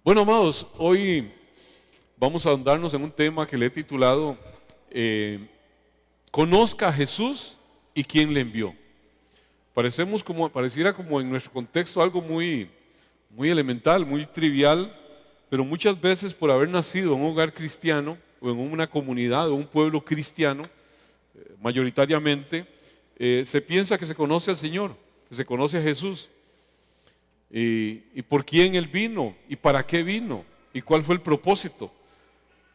Bueno, amados, hoy vamos a ahondarnos en un tema que le he titulado Conozca a Jesús y quién le envió. Pareciera como en nuestro contexto algo muy elemental, muy trivial, pero muchas veces por haber nacido en un hogar cristiano o en una comunidad o un pueblo cristiano, mayoritariamente, se piensa que se conoce al Señor, que se conoce a Jesús. Y por quién Él vino, y para qué vino, y cuál fue el propósito.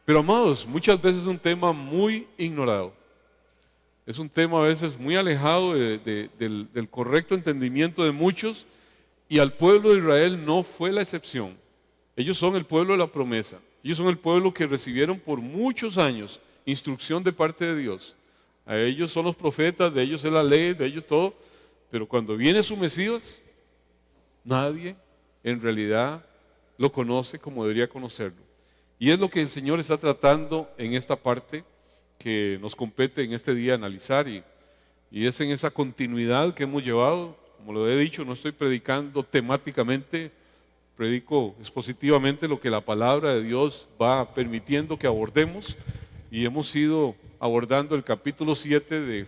Pero amados, muchas veces es un tema muy ignorado. Es un tema a veces muy alejado del correcto entendimiento de muchos, y al pueblo de Israel no fue la excepción. Ellos son el pueblo de la promesa. Ellos son el pueblo que recibieron por muchos años instrucción de parte de Dios. A ellos son los profetas, de ellos es la ley, de ellos todo. Pero cuando viene su Mesías, nadie en realidad lo conoce como debería conocerlo. Y es lo que el Señor está tratando en esta parte que nos compete en este día analizar, y es en esa continuidad que hemos llevado. Como lo he dicho, no estoy predicando temáticamente, predico expositivamente lo que la palabra de Dios va permitiendo que abordemos, y hemos ido abordando el capítulo 7 del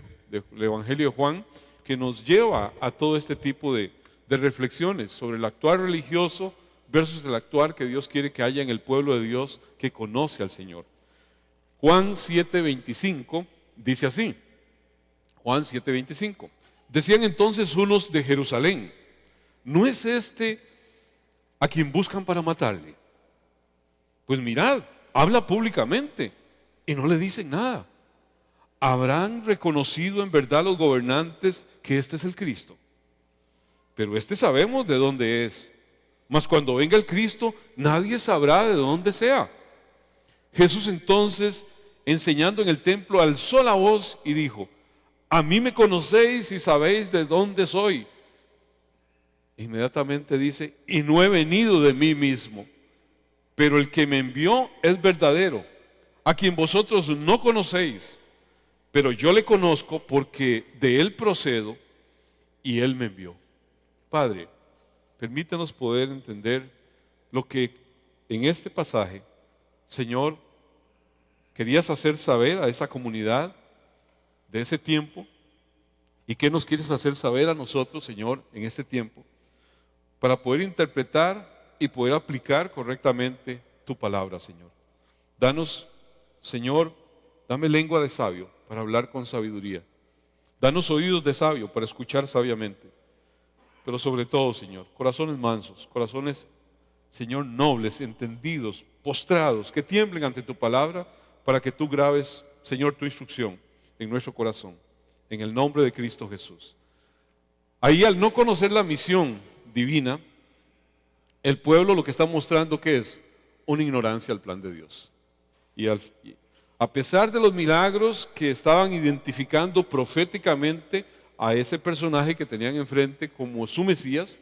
Evangelio de Juan, que nos lleva a todo este tipo de reflexiones sobre el actuar religioso versus el actuar que Dios quiere que haya en el pueblo de Dios que conoce al Señor. Juan 7:25 dice así, Juan 7:25, decían entonces unos de Jerusalén, ¿no es este a quien buscan para matarle? Pues mirad, habla públicamente y no le dicen nada. ¿Habrán reconocido en verdad los gobernantes que este es el Cristo? Pero sabemos de dónde es. Mas cuando venga el Cristo, nadie sabrá de dónde sea. Jesús entonces, enseñando en el templo, alzó la voz y dijo, a mí me conocéis y sabéis de dónde soy. Inmediatamente dice, y no he venido de mí mismo, pero el que me envió es verdadero, a quien vosotros no conocéis, pero yo le conozco porque de él procedo y él me envió. Padre, permítanos poder entender lo que en este pasaje, Señor, querías hacer saber a esa comunidad de ese tiempo, y qué nos quieres hacer saber a nosotros, Señor, en este tiempo, para poder interpretar y poder aplicar correctamente tu palabra, Señor. Danos, Señor, dame lengua de sabio para hablar con sabiduría. Danos oídos de sabio para escuchar sabiamente. Pero sobre todo, Señor, corazones mansos, corazones, Señor, nobles, entendidos, postrados, que tiemblen ante tu palabra, para que tú grabes, Señor, tu instrucción en nuestro corazón, en el nombre de Cristo Jesús. Ahí, al no conocer la misión divina, el pueblo lo que está mostrando que es una ignorancia al plan de Dios. Y a pesar de los milagros que estaban identificando proféticamente a ese personaje que tenían enfrente como su Mesías,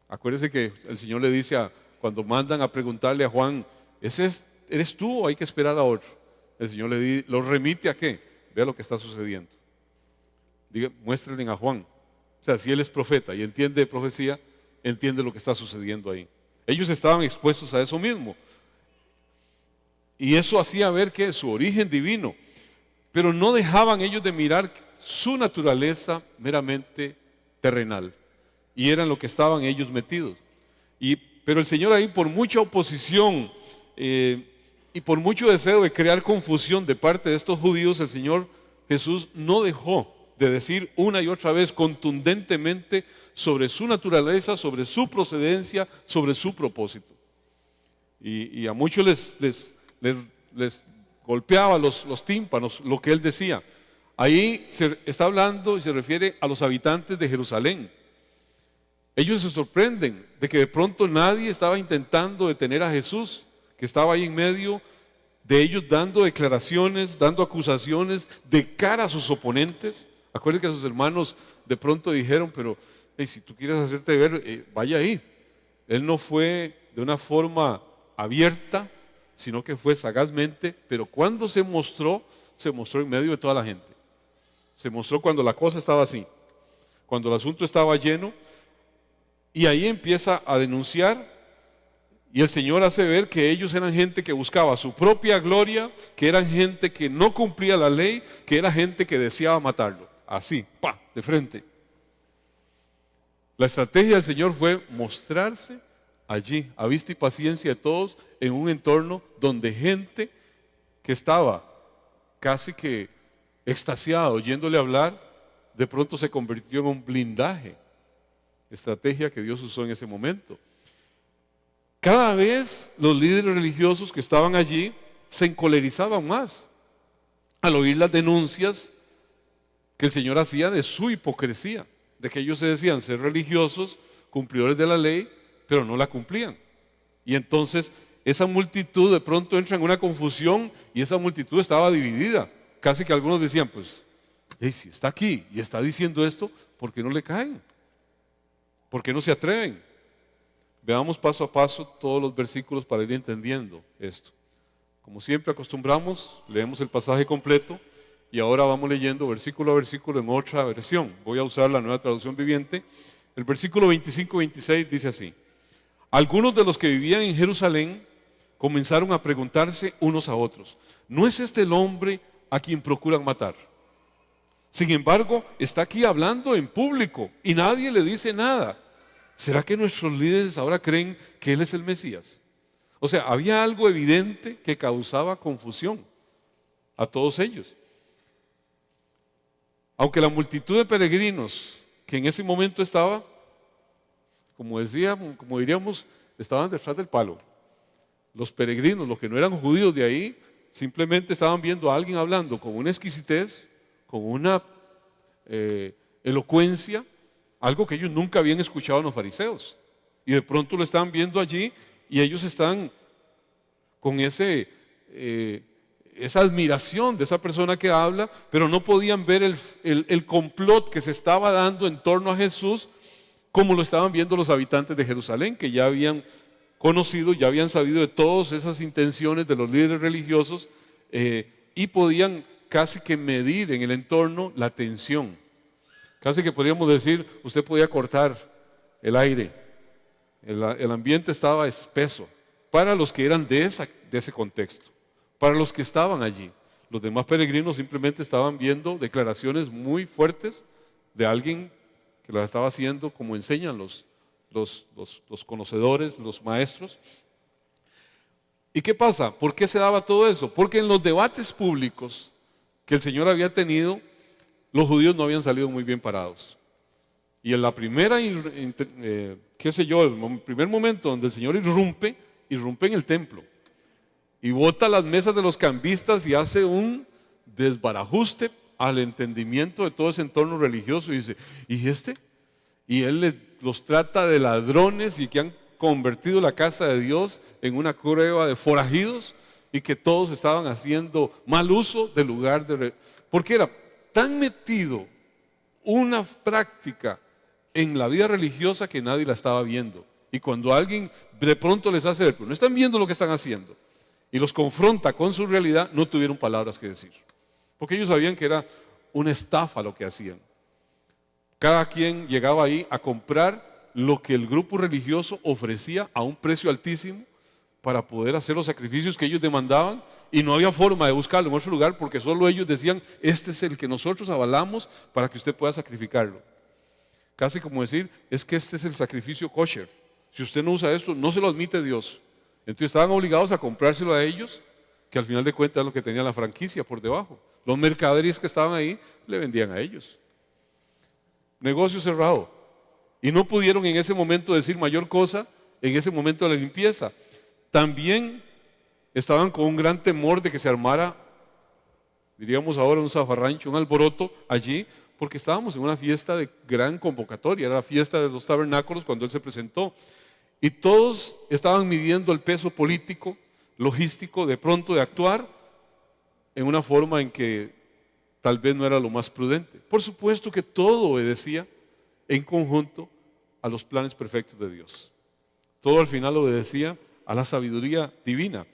acuérdense que el Señor le dice cuando mandan a preguntarle a Juan, ¿eres tú o hay que esperar a otro? El Señor lo remite a ¿qué? Vea lo que está sucediendo. Muéstrenle a Juan. O sea, si él es profeta y entiende de profecía, entiende lo que está sucediendo ahí. Ellos estaban expuestos a eso mismo. Y eso hacía ver que su origen divino, pero no dejaban ellos de mirar su naturaleza meramente terrenal, y eran lo que estaban ellos metidos. Pero el Señor ahí, por mucha oposición y por mucho deseo de crear confusión de parte de estos judíos, el Señor Jesús no dejó de decir una y otra vez contundentemente sobre su naturaleza, sobre su procedencia, sobre su propósito. Y a muchos les golpeaba los tímpanos lo que él decía. Ahí se está hablando y se refiere a los habitantes de Jerusalén. Ellos se sorprenden de que de pronto nadie estaba intentando detener a Jesús, que estaba ahí en medio de ellos dando declaraciones, dando acusaciones de cara a sus oponentes. Acuérdense que sus hermanos de pronto dijeron, pero si tú quieres hacerte ver, vaya ahí. Él no fue de una forma abierta, sino que fue sagazmente, pero cuando se mostró en medio de toda la gente. Se mostró cuando la cosa estaba así, cuando el asunto estaba lleno, y ahí empieza a denunciar Y el Señor hace ver que ellos eran gente que buscaba su propia gloria, que eran gente que no cumplía la ley, que era gente que deseaba matarlo. Así, ¡pa!, de frente. La estrategia del Señor fue mostrarse allí, a vista y paciencia de todos, en un entorno donde gente que estaba casi que extasiada oyéndole hablar, de pronto se convirtió en un blindaje. Estrategia que Dios usó en ese momento. Cada vez los líderes religiosos que estaban allí se encolerizaban más al oír las denuncias que el Señor hacía de su hipocresía, de que ellos se decían ser religiosos, cumplidores de la ley, pero no la cumplían. Y entonces esa multitud de pronto entra en una confusión y esa multitud estaba dividida. Casi que algunos decían, pues, hey, si está aquí y está diciendo esto, ¿por qué no le caen? ¿Por qué no se atreven? Veamos paso a paso todos los versículos para ir entendiendo esto. Como siempre acostumbramos, leemos el pasaje completo y ahora vamos leyendo versículo a versículo en otra versión. Voy a usar la Nueva Traducción Viviente. El versículo 25-26 dice así: algunos de los que vivían en Jerusalén comenzaron a preguntarse unos a otros, ¿no es este el hombre a quien procuran matar? Sin embargo, está aquí hablando en público y nadie le dice nada. ¿Será que nuestros líderes ahora creen que Él es el Mesías? O sea, había algo evidente que causaba confusión a todos ellos. Aunque la multitud de peregrinos que en ese momento estaba, como diríamos, estaban detrás del palo. Los peregrinos, los que no eran judíos de ahí, simplemente estaban viendo a alguien hablando con una exquisitez, con una elocuencia, algo que ellos nunca habían escuchado en los fariseos. Y de pronto lo estaban viendo allí y ellos están con esa admiración de esa persona que habla, pero no podían ver el complot que se estaba dando en torno a Jesús, como lo estaban viendo los habitantes de Jerusalén, que ya habían conocido, ya habían sabido de todas esas intenciones de los líderes religiosos y podían casi que medir en el entorno la tensión. Casi que podríamos decir, usted podía cortar el aire, el ambiente estaba espeso para los que eran de ese contexto, para los que estaban allí. Los demás peregrinos simplemente estaban viendo declaraciones muy fuertes de alguien que las estaba haciendo como enseñan los conocedores, los maestros. ¿Y qué pasa? ¿Por qué se daba todo eso? Porque en los debates públicos que el Señor había tenido, los judíos no habían salido muy bien parados. Y en la primera, el primer momento donde el Señor irrumpe en el templo y bota las mesas de los cambistas y hace un desbarajuste al entendimiento de todo ese entorno religioso y dice, ¿y este? Y Él los trata de ladrones y que han convertido la casa de Dios en una cueva de forajidos y que todos estaban haciendo mal uso del lugar porque era tan metido una práctica en la vida religiosa que nadie la estaba viendo. Y cuando alguien de pronto les hace ver, pero no están viendo lo que están haciendo, y los confronta con su realidad, no tuvieron palabras que decir. Porque ellos sabían que era una estafa lo que hacían. Cada quien llegaba ahí a comprar lo que el grupo religioso ofrecía a un precio altísimo para poder hacer los sacrificios que ellos demandaban, y no había forma de buscarlo en otro lugar porque solo ellos decían, este es el que nosotros avalamos para que usted pueda sacrificarlo. Casi como decir, es que este es el sacrificio kosher. Si usted no usa esto, no se lo admite Dios. Entonces estaban obligados a comprárselo a ellos, que al final de cuentas es lo que tenía la franquicia por debajo. Los mercaderes que estaban ahí le vendían a ellos. Negocio cerrado. Y no pudieron en ese momento decir mayor cosa en ese momento de la limpieza. También estaban con un gran temor de que se armara, diríamos ahora, un zafarrancho, un alboroto allí, porque estábamos en una fiesta de gran convocatoria, era la fiesta de los tabernáculos cuando Él se presentó. Y todos estaban midiendo el peso político, logístico, de pronto de actuar en una forma en que tal vez no era lo más prudente. Por supuesto que todo obedecía en conjunto a los planes perfectos de Dios. Todo al final obedecía a la sabiduría divina.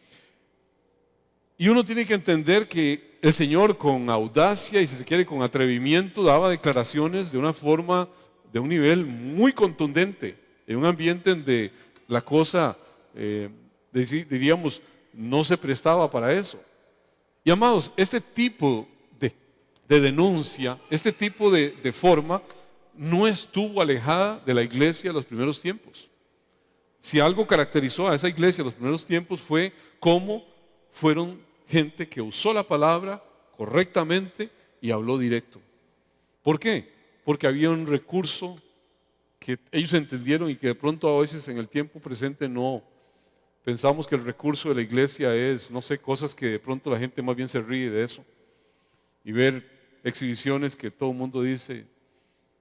Y uno tiene que entender que el Señor con audacia y si se quiere con atrevimiento daba declaraciones de una forma, de un nivel muy contundente, en un ambiente donde la cosa diríamos, no se prestaba para eso. Y amados, este tipo de denuncia, este tipo de forma, no estuvo alejada de la iglesia de los primeros tiempos. Si algo caracterizó a esa iglesia de los primeros tiempos fue cómo fueron gente que usó la palabra correctamente y habló directo. ¿Por qué? Porque había un recurso que ellos entendieron y que de pronto a veces en el tiempo presente no. Pensamos que el recurso de la iglesia es, no sé, cosas que de pronto la gente más bien se ríe de eso. Y ver exhibiciones que todo el mundo dice,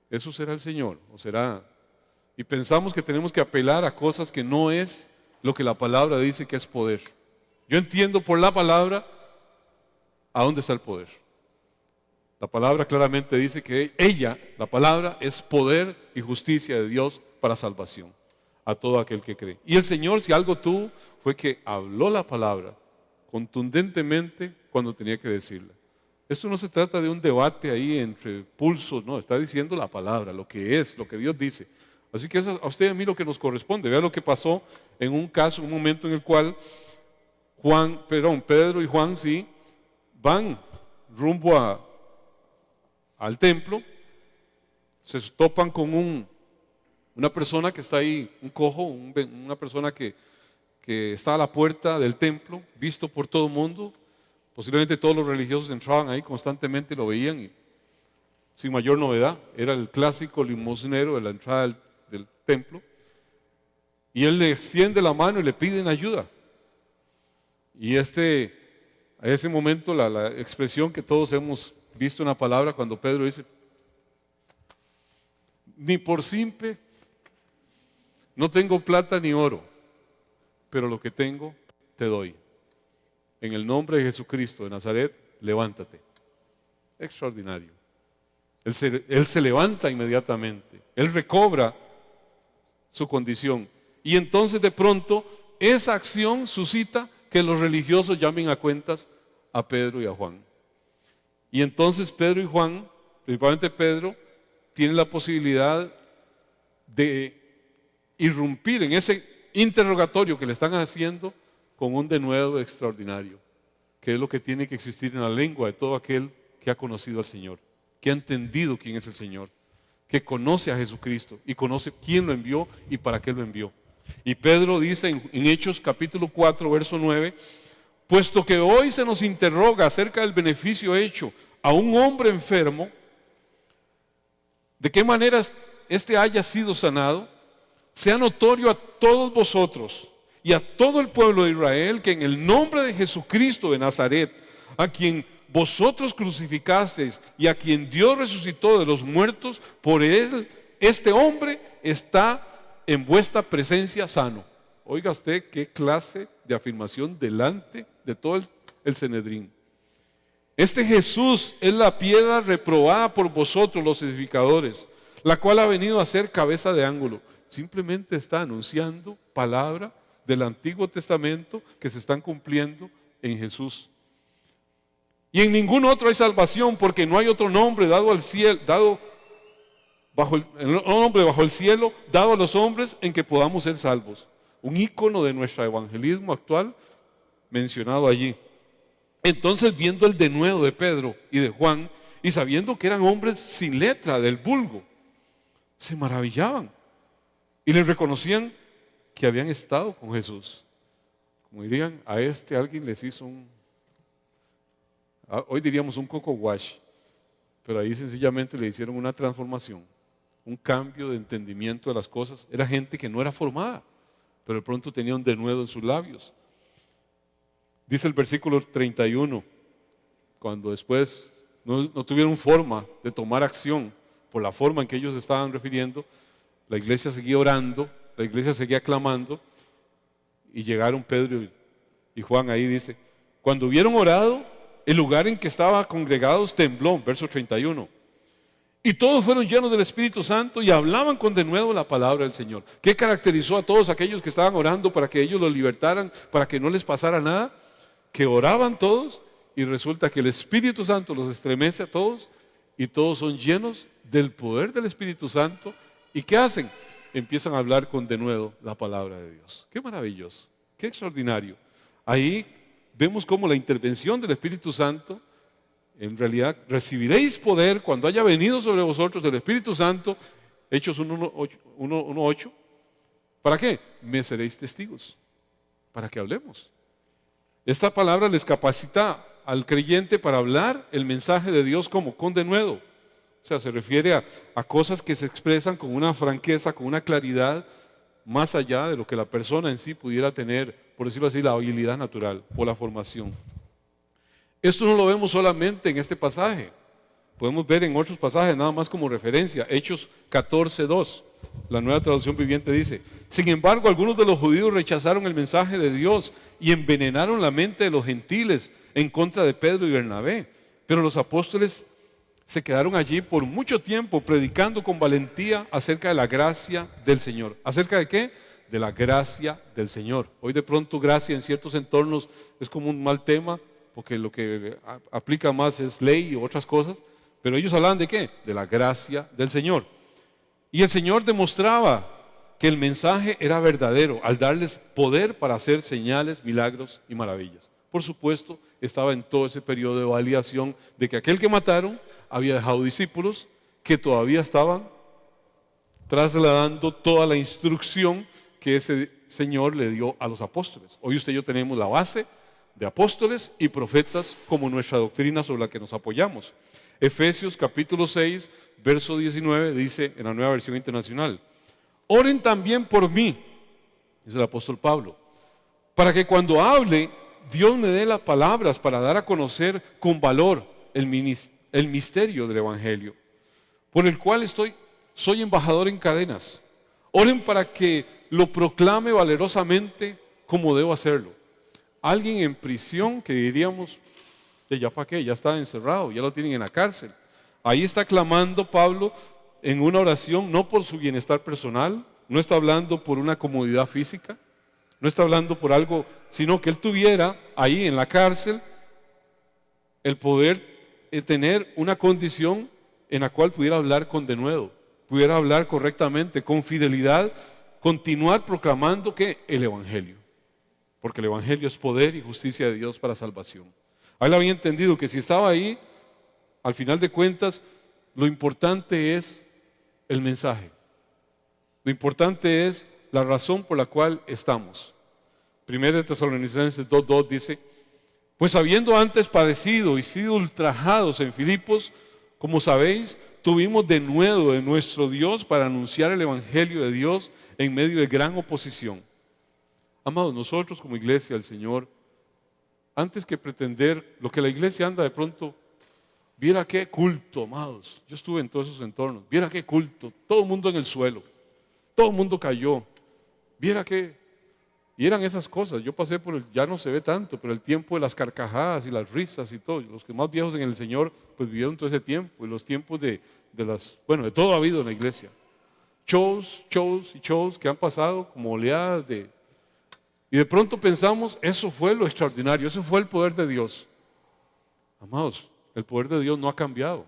¿eso será el Señor? ¿O será? Y pensamos que tenemos que apelar a cosas que no es lo que la palabra dice que es poder. Yo entiendo por la palabra a dónde está el poder. La palabra claramente dice que ella, la palabra, es poder y justicia de Dios para salvación a todo aquel que cree. Y el Señor, si algo tuvo, fue que habló la palabra contundentemente cuando tenía que decirla. Esto no se trata de un debate ahí entre pulsos, no, está diciendo la palabra, lo que es, lo que Dios dice. Así que es a usted y a mí lo que nos corresponde. Vea lo que pasó en un caso, un momento en el cual Pedro y Juan sí van rumbo al templo, se topan con una persona que está ahí, un cojo, una persona que está a la puerta del templo, visto por todo el mundo. Posiblemente todos los religiosos entraban ahí constantemente y lo veían y sin mayor novedad. Era el clásico limosnero de la entrada del templo. Y él le extiende la mano y le piden ayuda. Y a ese momento la expresión que todos hemos visto en la palabra cuando Pedro dice, ni por simple, no tengo plata ni oro, pero lo que tengo te doy. En el nombre de Jesucristo de Nazaret, levántate. Extraordinario. Él se levanta inmediatamente. Él recobra su condición. Y entonces de pronto esa acción suscita que los religiosos llamen a cuentas a Pedro y a Juan. Y entonces Pedro y Juan, principalmente Pedro, tienen la posibilidad de irrumpir en ese interrogatorio que le están haciendo con un denuedo extraordinario, que es lo que tiene que existir en la lengua de todo aquel que ha conocido al Señor, que ha entendido quién es el Señor, que conoce a Jesucristo y conoce quién lo envió y para qué lo envió. Y Pedro dice en Hechos capítulo 4, verso 9, puesto que hoy se nos interroga acerca del beneficio hecho a un hombre enfermo, de qué manera éste haya sido sanado, sea notorio a todos vosotros y a todo el pueblo de Israel que en el nombre de Jesucristo de Nazaret, a quien vosotros crucificasteis y a quien Dios resucitó de los muertos, por él este hombre está en vuestra presencia sano. Oiga usted qué clase de afirmación delante de todo el Sanedrín. Este Jesús es la piedra reprobada por vosotros los edificadores, la cual ha venido a ser cabeza de ángulo. Simplemente está anunciando palabra del Antiguo Testamento que se están cumpliendo en Jesús. Y en ningún otro hay salvación, porque no hay otro nombre dado al cielo, bajo el cielo, dado a los hombres en que podamos ser salvos. Un ícono de nuestro evangelismo actual mencionado allí. Entonces, viendo el denuedo de Pedro y de Juan, y sabiendo que eran hombres sin letra del vulgo, se maravillaban y les reconocían que habían estado con Jesús. Como dirían, a alguien les hizo hoy diríamos un coco wash, pero ahí sencillamente le hicieron una transformación, un cambio de entendimiento de las cosas. Era gente que no era formada, pero de pronto tenía un denuedo en sus labios. Dice el versículo 31, cuando después no tuvieron forma de tomar acción por la forma en que ellos estaban refiriendo, la iglesia seguía orando, la iglesia seguía clamando, y llegaron Pedro y Juan ahí, dice, cuando hubieron orado, el lugar en que estaban congregados tembló, verso 31. Y todos fueron llenos del Espíritu Santo y hablaban con denuedo la palabra del Señor. ¿Qué caracterizó a todos aquellos que estaban orando para que ellos los libertaran, para que no les pasara nada? Que oraban todos y resulta que el Espíritu Santo los estremece a todos y todos son llenos del poder del Espíritu Santo. ¿Y qué hacen? empiezan a hablar con denuedo la palabra de Dios. Qué maravilloso, qué extraordinario. Ahí vemos cómo la intervención del Espíritu Santo, en realidad recibiréis poder cuando haya venido sobre vosotros el Espíritu Santo, Hechos 1:8. ¿Para qué? Me seréis testigos, para que hablemos. Esta palabra les capacita al creyente para hablar el mensaje de Dios como con denuedo. O sea, se refiere a cosas que se expresan con una franqueza, con una claridad, más allá de lo que la persona en sí pudiera tener, por decirlo así, la habilidad natural o la formación. Esto no lo vemos solamente en este pasaje. Podemos ver en otros pasajes, nada más como referencia. Hechos 14:2, la Nueva Traducción Viviente dice: sin embargo, algunos de los judíos rechazaron el mensaje de Dios y envenenaron la mente de los gentiles en contra de Pedro y Bernabé. Pero los apóstoles se quedaron allí por mucho tiempo predicando con valentía acerca de la gracia del Señor. ¿Acerca de qué? De la gracia del Señor. Hoy de pronto gracia en ciertos entornos es como un mal tema, porque lo que aplica más es ley y otras cosas. Pero ellos hablaban de qué? De la gracia del Señor. Y el Señor demostraba que el mensaje era verdadero al darles poder para hacer señales, milagros y maravillas. Por supuesto, estaba en todo ese periodo de validación de que aquel que mataron había dejado discípulos que todavía estaban trasladando toda la instrucción que ese Señor le dio a los apóstoles. Hoy usted y yo tenemos la base de apóstoles y profetas como nuestra doctrina sobre la que nos apoyamos. Efesios capítulo 6, verso 19 dice en la Nueva Versión Internacional: oren también por mí, dice el apóstol Pablo, para que cuando hable Dios me dé las palabras para dar a conocer con valor el misterio del Evangelio, por el cual soy embajador en cadenas. Oren para que lo proclame valerosamente como debo hacerlo. Alguien en prisión que diríamos, ya para qué, ya está encerrado, ya lo tienen en la cárcel. Ahí está clamando Pablo en una oración, no por su bienestar personal, no está hablando por una comodidad física, no está hablando por algo, sino que él tuviera ahí en la cárcel el poder tener una condición en la cual pudiera hablar con denuedo, pudiera hablar correctamente, con fidelidad, continuar proclamando que el Evangelio, porque el Evangelio es poder y justicia de Dios para salvación. Él había entendido que si estaba ahí, al final de cuentas, lo importante es el mensaje. Lo importante es la razón por la cual estamos. 1 Tesalonicenses 2:2 dice: pues habiendo antes padecido y sido ultrajados en Filipos, como sabéis, tuvimos denuedo de nuestro Dios para anunciar el Evangelio de Dios en medio de gran oposición. Amados, nosotros como iglesia del Señor, antes que pretender lo que la iglesia anda de pronto, viera qué culto, amados. Yo estuve en todos esos entornos, viera qué culto, todo el mundo en el suelo, todo el mundo cayó, viera qué. Y eran esas cosas. Yo pasé por ya no se ve tanto, pero el tiempo de las carcajadas y las risas y todo. Los que más viejos en el Señor, pues vivieron todo ese tiempo. Y los tiempos de todo ha habido en la iglesia. Shows que han pasado como oleadas y de pronto pensamos, eso fue lo extraordinario, eso fue el poder de Dios. Amados, el poder de Dios no ha cambiado.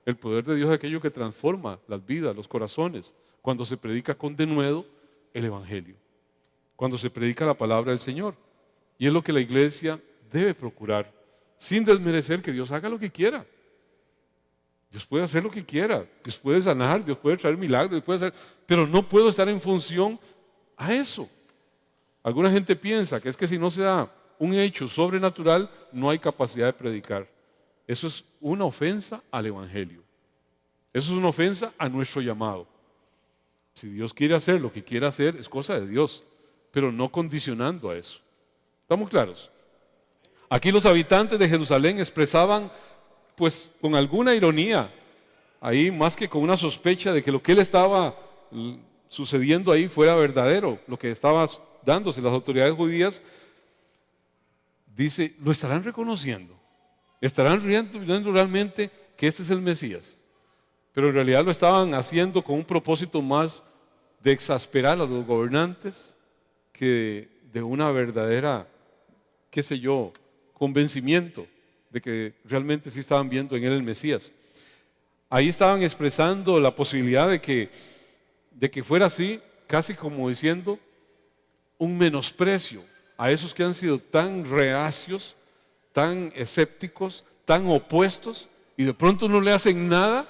El poder de Dios es aquello que transforma las vidas, los corazones, cuando se predica con denuedo el Evangelio, cuando se predica la palabra del Señor. Y es lo que la iglesia debe procurar, sin desmerecer que Dios haga lo que quiera. Dios puede hacer lo que quiera, Dios puede sanar, Dios puede traer milagros, Dios puede hacer, pero no puedo estar en función a eso. Alguna gente piensa que es que si no se da un hecho sobrenatural, no hay capacidad de predicar. Eso es una ofensa al Evangelio. Eso es una ofensa a nuestro llamado. Si Dios quiere hacer lo que quiere hacer, es cosa de Dios, pero no condicionando a eso. ¿Estamos claros? Aquí los habitantes de Jerusalén expresaban, pues con alguna ironía, ahí más que con una sospecha de que lo que él estaba sucediendo ahí fuera verdadero, lo que estaba dándose las autoridades judías, dice, lo estarán reconociendo, estarán viendo realmente que este es el Mesías, pero en realidad lo estaban haciendo con un propósito más de exasperar a los gobernantes que de una verdadera, qué sé yo, convencimiento de que realmente sí estaban viendo en él el Mesías. Ahí estaban expresando la posibilidad de que fuera así, casi como diciendo un menosprecio a esos que han sido tan reacios, tan escépticos, tan opuestos, y de pronto no le hacen nada.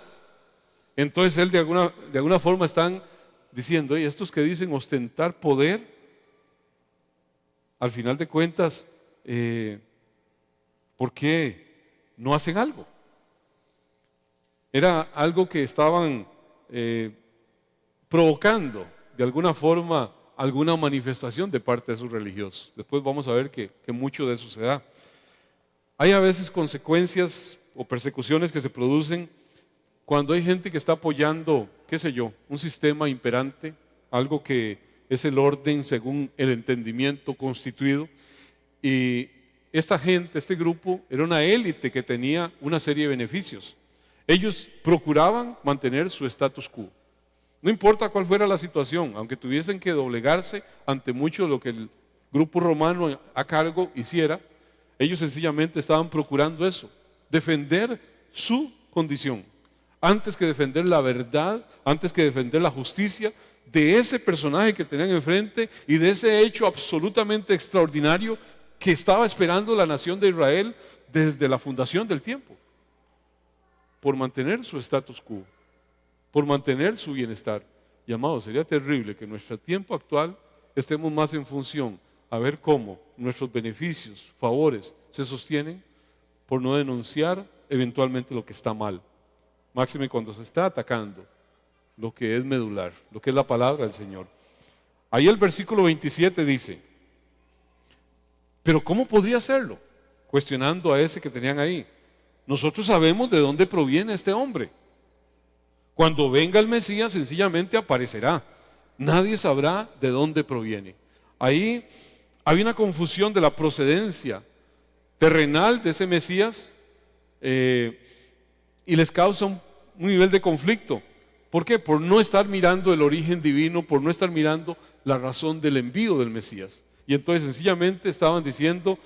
Entonces él de alguna forma están diciendo: oye, estos que dicen ostentar poder, al final de cuentas, ¿por qué no hacen algo? Era algo que estaban provocando de alguna forma alguna manifestación de parte de sus religiosos. Después vamos a ver que mucho de eso se da. Hay a veces consecuencias o persecuciones que se producen cuando hay gente que está apoyando, qué sé yo, un sistema imperante, algo que es el orden según el entendimiento constituido. Y esta gente, este grupo, era una élite que tenía una serie de beneficios. Ellos procuraban mantener su status quo. No importa cuál fuera la situación, aunque tuviesen que doblegarse ante mucho de lo que el grupo romano a cargo hiciera, ellos sencillamente estaban procurando eso, defender su condición, antes que defender la verdad, antes que defender la justicia de ese personaje que tenían enfrente y de ese hecho absolutamente extraordinario que estaba esperando la nación de Israel desde la fundación del tiempo, por mantener su status quo, por mantener su bienestar. Y amados, sería terrible que en nuestro tiempo actual estemos más en función a ver cómo nuestros beneficios, favores se sostienen, por no denunciar eventualmente lo que está mal. Máxime cuando se está atacando lo que es medular, lo que es la palabra del Señor. Ahí el versículo 27 dice: pero ¿cómo podría hacerlo? Cuestionando a ese que tenían ahí. Nosotros sabemos de dónde proviene este hombre. Cuando venga el Mesías, sencillamente aparecerá. Nadie sabrá de dónde proviene. Ahí había una confusión de la procedencia terrenal de ese Mesías, y les causa un nivel de conflicto. ¿Por qué? Por no estar mirando el origen divino, por no estar mirando la razón del envío del Mesías. Y entonces sencillamente estaban diciendo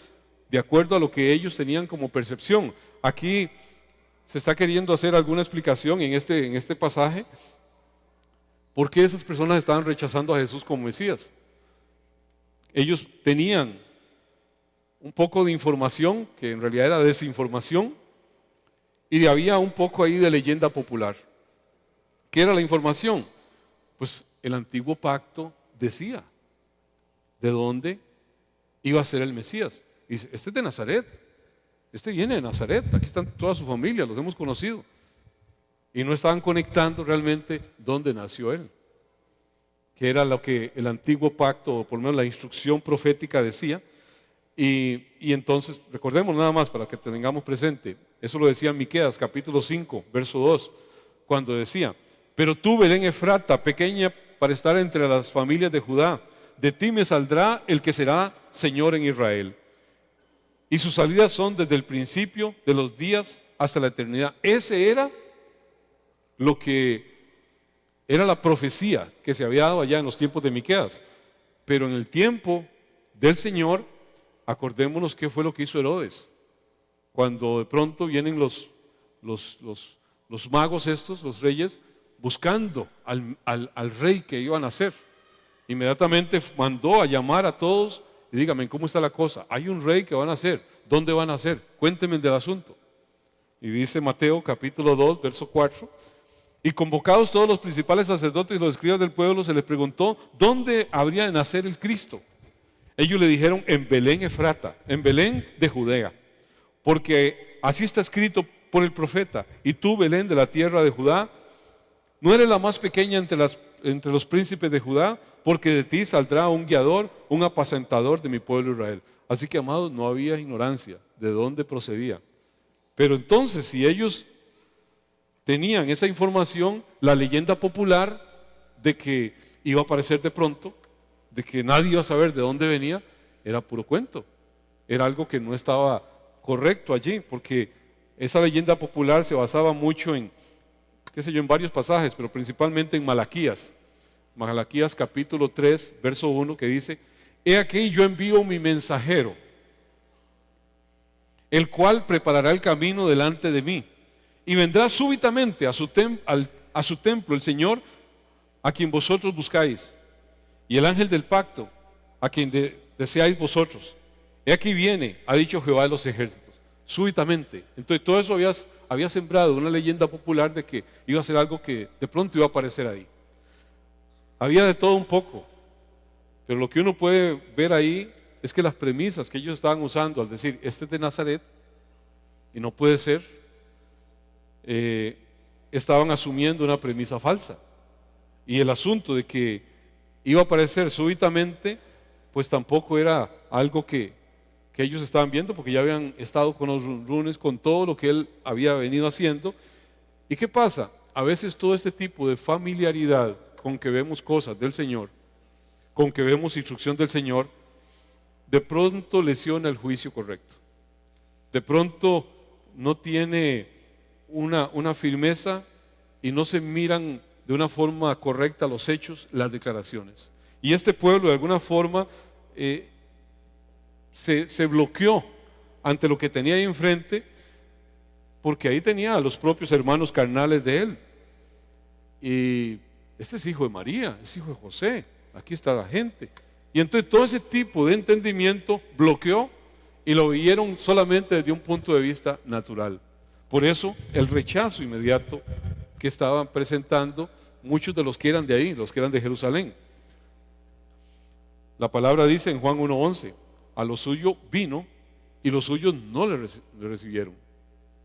de acuerdo a lo que ellos tenían como percepción. Aquí se está queriendo hacer alguna explicación en este pasaje. ¿Por qué esas personas estaban rechazando a Jesús como Mesías? Ellos tenían un poco de información que en realidad era desinformación, y había un poco ahí de leyenda popular. ¿Qué era la información? Pues el antiguo pacto decía de dónde iba a ser el Mesías. Y dice: este es de Nazaret, este viene de Nazaret, aquí están toda su familia, los hemos conocido. Y no estaban conectando realmente dónde nació él, que era lo que el antiguo pacto, o por lo menos la instrucción profética decía. Y entonces, recordemos nada más para que tengamos presente, eso lo decía Miqueas capítulo 5, verso 2, cuando decía: pero tú, Belén Efrata, pequeña para estar entre las familias de Judá, de ti me saldrá el que será Señor en Israel. Y sus salidas son desde el principio de los días hasta la eternidad. Ese era lo que era la profecía que se había dado allá en los tiempos de Miqueas. Pero en el tiempo del Señor, acordémonos qué fue lo que hizo Herodes. Cuando de pronto vienen los magos estos, los reyes, buscando al rey que iban a nacer. Inmediatamente mandó a llamar a todos y díganme cómo está la cosa. Hay un rey que va a nacer. ¿Dónde va a nacer? Cuéntenme del asunto. Y dice Mateo capítulo 2, verso 4. Y convocados todos los principales sacerdotes y los escribas del pueblo, se les preguntó dónde habría de nacer el Cristo. Ellos le dijeron: en Belén Efrata, en Belén de Judea, porque así está escrito por el profeta: y tú, Belén, de la tierra de Judá, no eres la más pequeña entre los príncipes de Judá, porque de ti saldrá un guiador, un apacentador de mi pueblo Israel. Así que, amados, no había ignorancia de dónde procedía. Pero entonces, si ellos tenían esa información, la leyenda popular de que iba a aparecer de pronto, de que nadie iba a saber de dónde venía, era puro cuento. Era algo que no estaba correcto allí, porque esa leyenda popular se basaba mucho en, qué sé yo, en varios pasajes, pero principalmente en Malaquías. Malaquías capítulo 3, verso 1, que dice: he aquí yo envío mi mensajero, el cual preparará el camino delante de mí, y vendrá súbitamente a su templo el Señor a quien vosotros buscáis. y el ángel del pacto, a quien deseáis vosotros, he aquí viene, ha dicho Jehová de los ejércitos, súbitamente. Entonces todo eso había sembrado una leyenda popular de que iba a ser algo que de pronto iba a aparecer ahí. Había de todo un poco, pero lo que uno puede ver ahí es que las premisas que ellos estaban usando al decir, este es de Nazaret y no puede ser, estaban asumiendo una premisa falsa. Y el asunto de que iba a aparecer súbitamente, pues tampoco era algo que ellos estaban viendo, porque ya habían estado con los runes, con todo lo que él había venido haciendo. ¿Y qué pasa? A veces todo este tipo de familiaridad con que vemos cosas del Señor, con que vemos instrucción del Señor, de pronto lesiona el juicio correcto. De pronto no tiene una firmeza y no se miran de una forma correcta los hechos, las declaraciones. Y este pueblo de alguna forma se bloqueó ante lo que tenía ahí enfrente, porque ahí tenía a los propios hermanos carnales de él. Y este es hijo de María, es hijo de José, aquí está la gente. Y entonces todo ese tipo de entendimiento bloqueó y lo vieron solamente desde un punto de vista natural. Por eso el rechazo inmediato que estaban presentando muchos de los que eran de ahí, los que eran de Jerusalén. La palabra dice en Juan 1:11, a lo suyo vino y los suyos no le recibieron.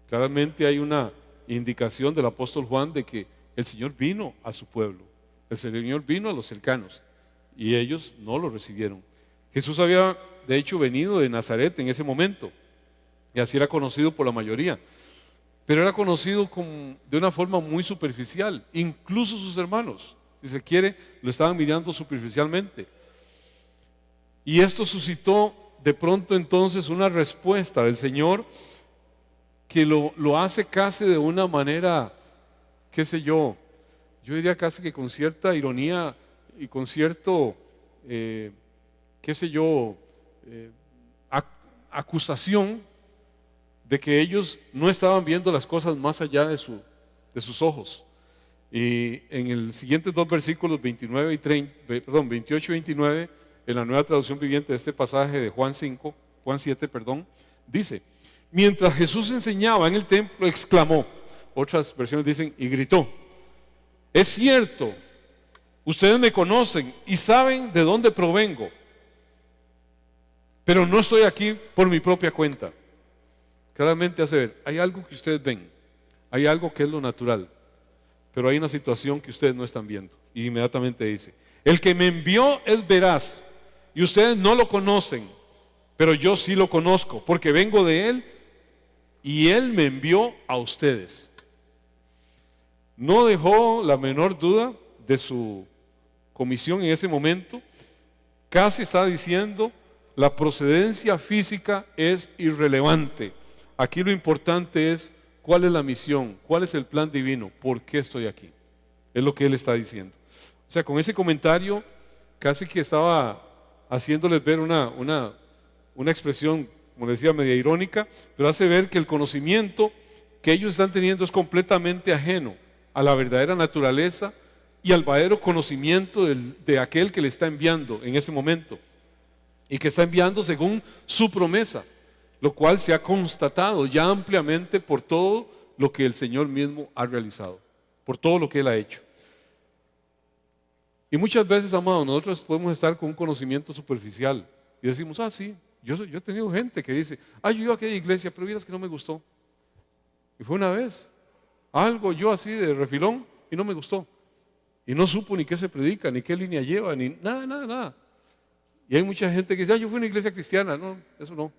Claramente hay una indicación del apóstol Juan de que el Señor vino a su pueblo, el Señor vino a los cercanos y ellos no lo recibieron. Jesús había de hecho venido de Nazaret en ese momento y así era conocido por la mayoría, pero era conocido de una forma muy superficial. Incluso sus hermanos, si se quiere, lo estaban mirando superficialmente. Y esto suscitó de pronto entonces una respuesta del Señor que lo hace casi de una manera, qué sé yo diría casi que con cierta ironía y con cierto, acusación de que ellos no estaban viendo las cosas más allá de sus ojos. Y en el siguientes dos versículos 28 y 29, en la Nueva Traducción Viviente de este pasaje de Juan 7, dice, mientras Jesús enseñaba en el templo, exclamó, otras versiones dicen, y gritó, es cierto, ustedes me conocen y saben de dónde provengo, pero no estoy aquí por mi propia cuenta. Claramente hace ver, hay algo que ustedes ven, hay algo que es lo natural, pero hay una situación que ustedes no están viendo. Y inmediatamente dice, el que me envió es veraz, y ustedes no lo conocen, pero yo sí lo conozco, porque vengo de él, y él me envió a ustedes. No dejó la menor duda de su comisión en ese momento. Casi está diciendo, la procedencia física es irrelevante. Aquí lo importante es cuál es la misión, cuál es el plan divino, por qué estoy aquí. Es lo que él está diciendo. O sea, con ese comentario casi que estaba haciéndoles ver una expresión, como decía, media irónica, pero hace ver que el conocimiento que ellos están teniendo es completamente ajeno a la verdadera naturaleza y al verdadero conocimiento de aquel que le está enviando en ese momento y que está enviando según su promesa, lo cual se ha constatado ya ampliamente por todo lo que el Señor mismo ha realizado, por todo lo que Él ha hecho. Y muchas veces, amados, nosotros podemos estar con un conocimiento superficial y decimos, sí, yo he tenido gente que dice, yo iba a aquella iglesia, pero vieras que no me gustó. Y fue una vez, algo yo así de refilón y no me gustó. Y no supo ni qué se predica, ni qué línea lleva, ni nada. Y hay mucha gente que dice, yo fui a una iglesia cristiana. No, eso no.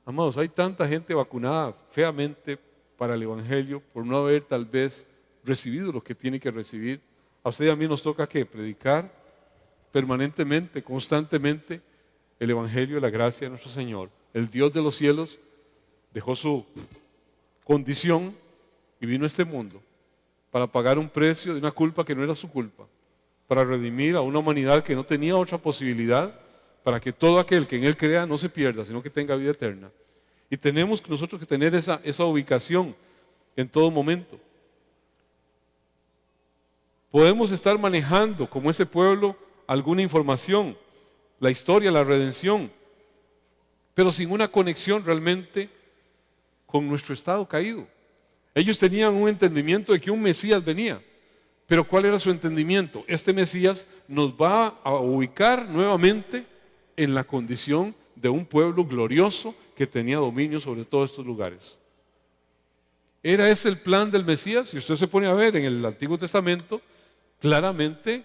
Amados, hay tanta gente vacunada feamente para el Evangelio por no haber tal vez recibido lo que tiene que recibir. A usted y a mí nos toca que predicar permanentemente, constantemente el Evangelio de la gracia de nuestro Señor. El Dios de los cielos dejó su condición y vino a este mundo para pagar un precio de una culpa que no era su culpa, para redimir a una humanidad que no tenía otra posibilidad, para que todo aquel que en Él crea no se pierda, sino que tenga vida eterna. Y tenemos nosotros que tener esa ubicación en todo momento. Podemos estar manejando como ese pueblo alguna información, la historia, la redención, pero sin una conexión realmente con nuestro estado caído. Ellos tenían un entendimiento de que un Mesías venía, pero ¿cuál era su entendimiento? Este Mesías nos va a ubicar nuevamente en la condición de un pueblo glorioso que tenía dominio sobre todos estos lugares. ¿Era ese el plan del Mesías? Si usted se pone a ver en el Antiguo Testamento, claramente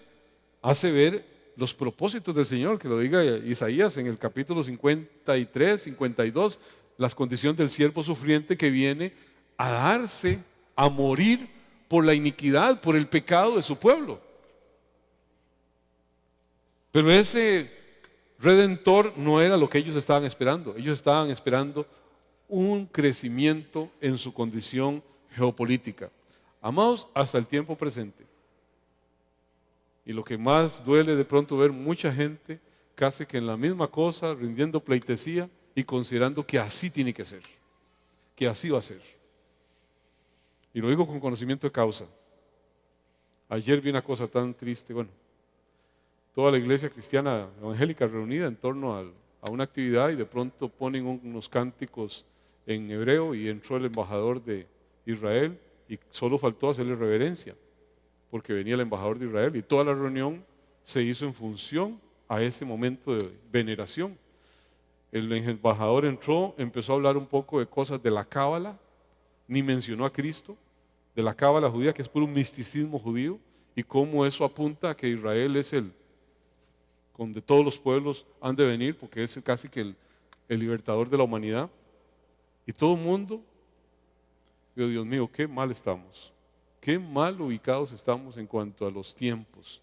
hace ver los propósitos del Señor, que lo diga Isaías en el capítulo 53, 52, las condiciones del siervo sufriente que viene a darse, a morir por la iniquidad, por el pecado de su pueblo. Pero ese Redentor no era lo que ellos estaban esperando. Ellos estaban esperando un crecimiento en su condición geopolítica. Amados, hasta el tiempo presente. Y lo que más duele de pronto ver mucha gente casi que en la misma cosa, rindiendo pleitesía y considerando que así tiene que ser, que así va a ser. Y lo digo con conocimiento de causa. Ayer vi una cosa tan triste, toda la iglesia cristiana evangélica reunida en torno a una actividad y de pronto ponen unos cánticos en hebreo y entró el embajador de Israel y solo faltó hacerle reverencia porque venía el embajador de Israel y toda la reunión se hizo en función a ese momento de veneración. El embajador entró, empezó a hablar un poco de cosas de la cábala, ni mencionó a Cristo, de la cábala judía, que es puro misticismo judío, y cómo eso apunta a que Israel es el donde todos los pueblos han de venir, porque es casi que el libertador de la humanidad. Y todo el mundo, Dios mío, qué mal estamos, qué mal ubicados estamos en cuanto a los tiempos,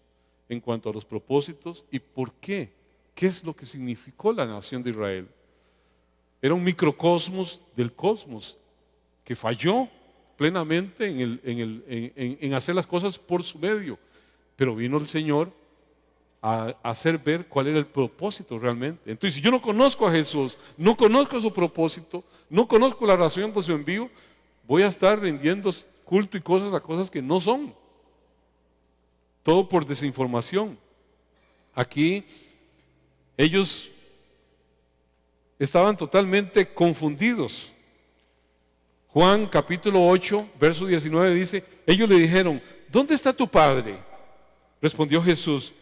en cuanto a los propósitos y por qué. ¿Qué es lo que significó la nación de Israel? Era un microcosmos del cosmos que falló plenamente en hacer las cosas por su medio. Pero vino el Señor a hacer ver cuál era el propósito realmente. Entonces, si yo no conozco a Jesús, no conozco su propósito, no conozco la razón de su envío, voy a estar rindiendo culto y cosas a cosas que no son. Todo por desinformación. Aquí ellos estaban totalmente confundidos. Juan capítulo 8, verso 19 dice, ellos le dijeron, ¿dónde está tu padre? Respondió Jesús,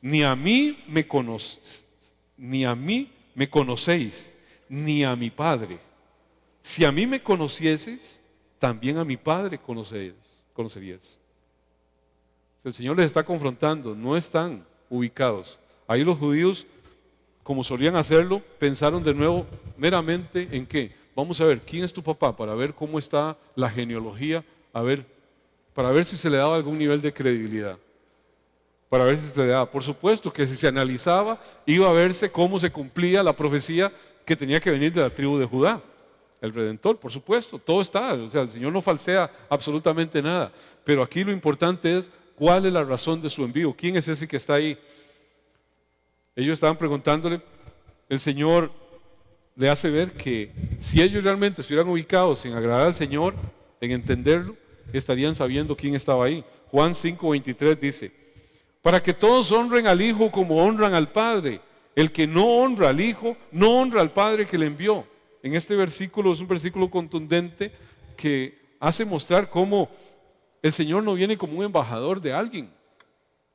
ni a mí me conocéis, ni a mi Padre. Si a mí me conocieseis, también a mi Padre conocerías. El Señor les está confrontando, no están ubicados. Ahí los judíos, como solían hacerlo, pensaron de nuevo meramente en qué. Vamos a ver, ¿quién es tu papá? Para ver cómo está la genealogía, para ver si se le daba algún nivel de credibilidad. Para ver si se le daba. Por supuesto que si se analizaba, iba a verse cómo se cumplía la profecía que tenía que venir de la tribu de Judá. El Redentor, por supuesto, todo está. O sea, el Señor no falsea absolutamente nada. Pero aquí lo importante es cuál es la razón de su envío. ¿Quién es ese que está ahí? Ellos estaban preguntándole, el Señor le hace ver que si ellos realmente estuvieran ubicados en agradar al Señor, en entenderlo, estarían sabiendo quién estaba ahí. Juan 5:23 dice, para que todos honren al Hijo como honran al Padre. El que no honra al Hijo, no honra al Padre que le envió. En este versículo es un versículo contundente que hace mostrar cómo el Señor no viene como un embajador de alguien.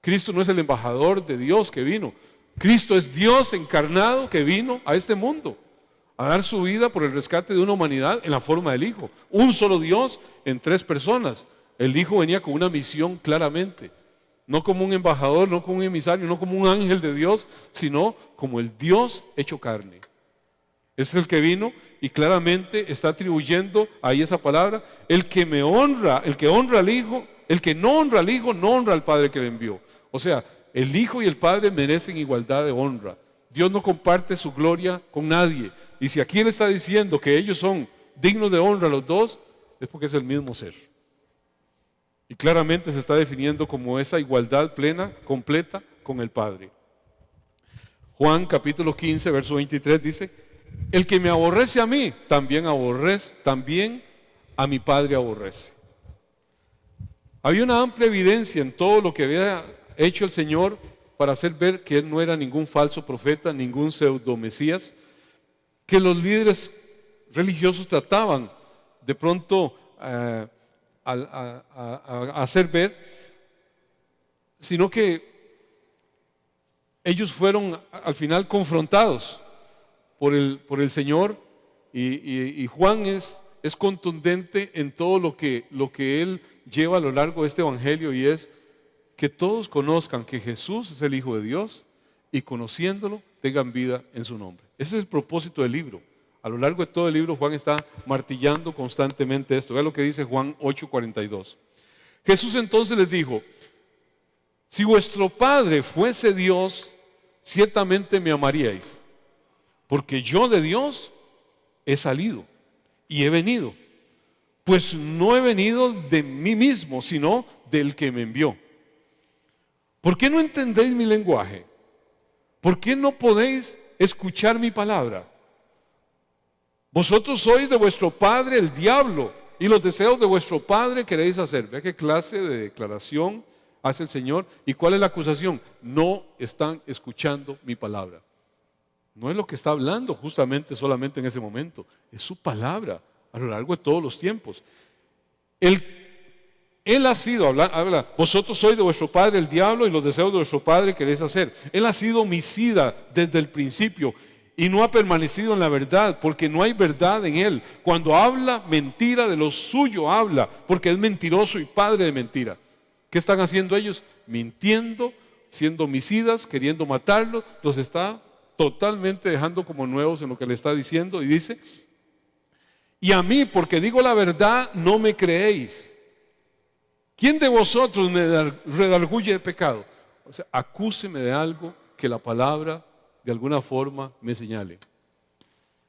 Cristo no es el embajador de Dios que vino. Cristo es Dios encarnado que vino a este mundo a dar su vida por el rescate de una humanidad en la forma del Hijo. Un solo Dios en tres personas. El Hijo venía con una misión claramente. No como un embajador, no como un emisario, no como un ángel de Dios, sino como el Dios hecho carne. Ese es el que vino y claramente está atribuyendo ahí esa palabra. El que me honra, el que honra al Hijo, el que no honra al Hijo, no honra al Padre que le envió. O sea, el Hijo y el Padre merecen igualdad de honra. Dios no comparte su gloria con nadie. Y si aquí Él está diciendo que ellos son dignos de honra los dos, es porque es el mismo ser. Y claramente se está definiendo como esa igualdad plena, completa con el Padre. Juan capítulo 15, verso 23 dice, el que me aborrece a mí, también a mi Padre aborrece. Había una amplia evidencia en todo lo que había hecho el Señor para hacer ver que él no era ningún falso profeta, ningún pseudo-mesías, que los líderes religiosos trataban de pronto a hacer ver, sino que ellos fueron al final confrontados por el Señor y Juan es contundente en todo lo que él lleva a lo largo de este evangelio, y es que todos conozcan que Jesús es el Hijo de Dios y conociéndolo tengan vida en su nombre. Ese es el propósito del libro. A lo largo de todo el libro Juan está martillando constantemente esto. Vean lo que dice Juan 8:42. Jesús entonces les dijo: si vuestro Padre fuese Dios, ciertamente me amaríais, porque yo de Dios he salido y he venido, pues no he venido de mí mismo, sino del que me envió. ¿Por qué no entendéis mi lenguaje? ¿Por qué no podéis escuchar mi palabra? Vosotros sois de vuestro padre el diablo, y los deseos de vuestro padre queréis hacer. Vea qué clase de declaración hace el Señor. ¿Y cuál es la acusación? No están escuchando mi palabra. No es lo que está hablando justamente solamente en ese momento, es su palabra a lo largo de todos los tiempos. Él ha sido, habla, vosotros sois de vuestro padre el diablo y los deseos de vuestro padre queréis hacer. Él ha sido homicida desde el principio y no ha permanecido en la verdad, porque no hay verdad en él. Cuando habla mentira, de lo suyo habla, porque es mentiroso y padre de mentira. ¿Qué están haciendo ellos? Mintiendo, siendo homicidas, queriendo matarlos. Los está totalmente dejando como nuevos en lo que le está diciendo. Y dice: y a mí, porque digo la verdad, no me creéis. ¿Quién de vosotros me redarguye de pecado? O sea, acúseme de algo que la palabra de alguna forma me señale.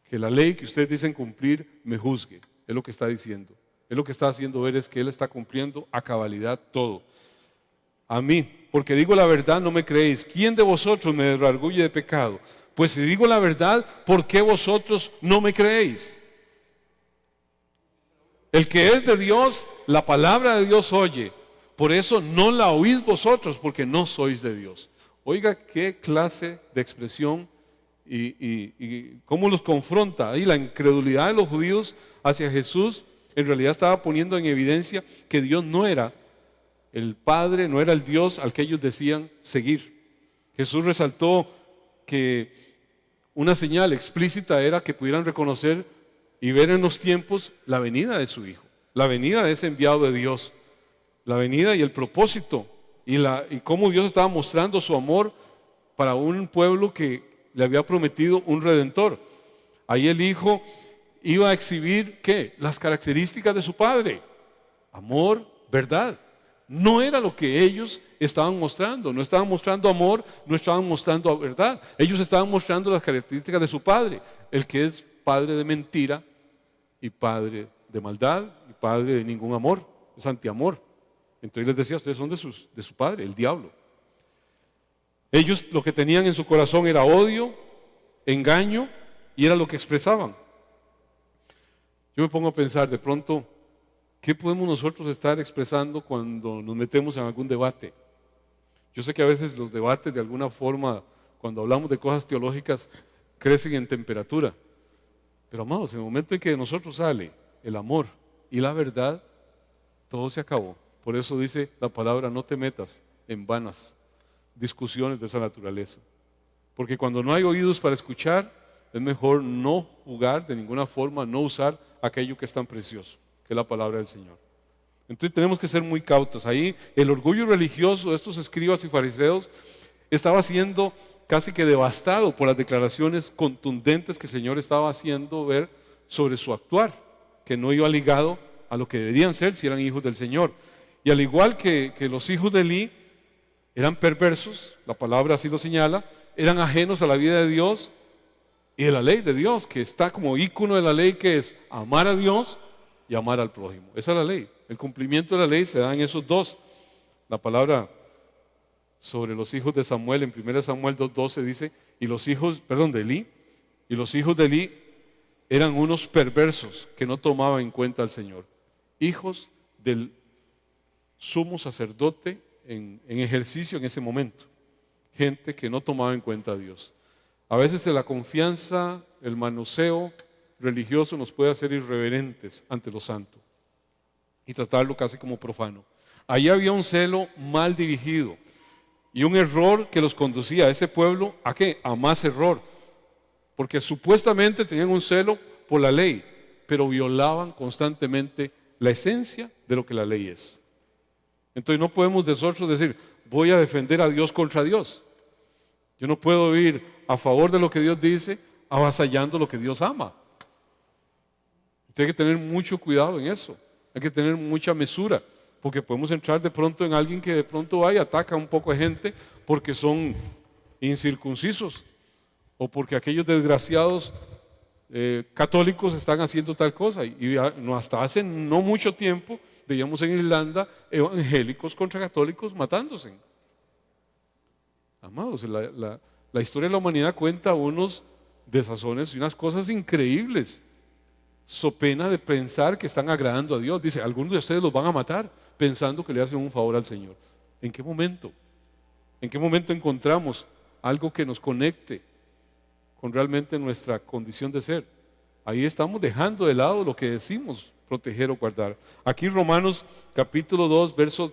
Que la ley que ustedes dicen cumplir me juzgue. Es lo que está diciendo. Es lo que está haciendo ver, es que él está cumpliendo a cabalidad todo. A mí, porque digo la verdad, no me creéis. ¿Quién de vosotros me redarguye de pecado? Pues si digo la verdad, ¿por qué vosotros no me creéis? El que es de Dios, la palabra de Dios oye. Por eso no la oís vosotros, porque no sois de Dios. Oiga qué clase de expresión y cómo los confronta. Ahí la incredulidad de los judíos hacia Jesús en realidad estaba poniendo en evidencia que Dios no era el Padre, no era el Dios al que ellos decían seguir. Jesús resaltó que una señal explícita era que pudieran reconocer y ver en los tiempos la venida de su Hijo, la venida de ese enviado de Dios, la venida y el propósito y cómo Dios estaba mostrando su amor para un pueblo que le había prometido un Redentor. Ahí el Hijo iba a exhibir ¿qué? Las características de su Padre: amor, verdad. No era lo que ellos estaban mostrando, no estaban mostrando amor, no estaban mostrando verdad. Ellos estaban mostrando las características de su Padre, el que es padre de mentira y padre de maldad y padre de ningún amor, es antiamor. Entonces les decía: ustedes son de su padre, el diablo. Ellos lo que tenían en su corazón era odio, engaño, y era lo que expresaban. Yo me pongo a pensar de pronto, ¿qué podemos nosotros estar expresando cuando nos metemos en algún debate? Yo sé que a veces los debates de alguna forma, cuando hablamos de cosas teológicas, crecen en temperatura. Pero amados, en el momento en que de nosotros sale el amor y la verdad, todo se acabó. Por eso dice la palabra: no te metas en vanas discusiones de esa naturaleza. Porque cuando no hay oídos para escuchar, es mejor no jugar de ninguna forma, no usar aquello que es tan precioso, que es la palabra del Señor. Entonces tenemos que ser muy cautos. Ahí el orgullo religioso de estos escribas y fariseos estaba siendo casi que devastado por las declaraciones contundentes que el Señor estaba haciendo ver sobre su actuar, que no iba ligado a lo que deberían ser si eran hijos del Señor. Y al igual que los hijos de Elí eran perversos, la palabra así lo señala, eran ajenos a la vida de Dios y de la ley de Dios, que está como ícono de la ley, que es amar a Dios y amar al prójimo. Esa es la ley. El cumplimiento de la ley se da en esos dos. La palabra sobre los hijos de Samuel en 1 Samuel 2:12 dice: de Elí, y los hijos de Elí eran unos perversos que no tomaban en cuenta al Señor, hijos del sumo sacerdote en ejercicio en ese momento. gente que no tomaba en cuenta a Dios. A veces la confianza, el manoseo religioso nos puede hacer irreverentes ante lo santo y tratarlo casi como profano. Ahí había un celo mal dirigido y un error que los conducía a ese pueblo, ¿a qué? A más error, porque supuestamente tenían un celo por la ley, pero violaban constantemente la esencia de lo que la ley es. Entonces no podemos nosotros decir, voy a defender a Dios contra Dios. Yo no puedo ir a favor de lo que Dios dice, avasallando lo que Dios ama. Hay que tener mucho cuidado en eso, hay que tener mucha mesura, porque podemos entrar de pronto en alguien que de pronto va y ataca a un poco de gente porque son incircuncisos o porque aquellos desgraciados católicos están haciendo tal cosa. Y hasta hace no mucho tiempo veíamos en Irlanda evangélicos contra católicos matándose. Amados, la historia de la humanidad cuenta unos desazones y unas cosas increíbles, so pena de pensar que están agradando a Dios. Dice, algunos de ustedes los van a matar pensando que le hacen un favor al Señor. ¿En qué momento? ¿En qué momento encontramos algo que nos conecte con realmente nuestra condición de ser? Ahí estamos dejando de lado lo que decimos proteger o guardar. Aquí Romanos capítulo 10, verso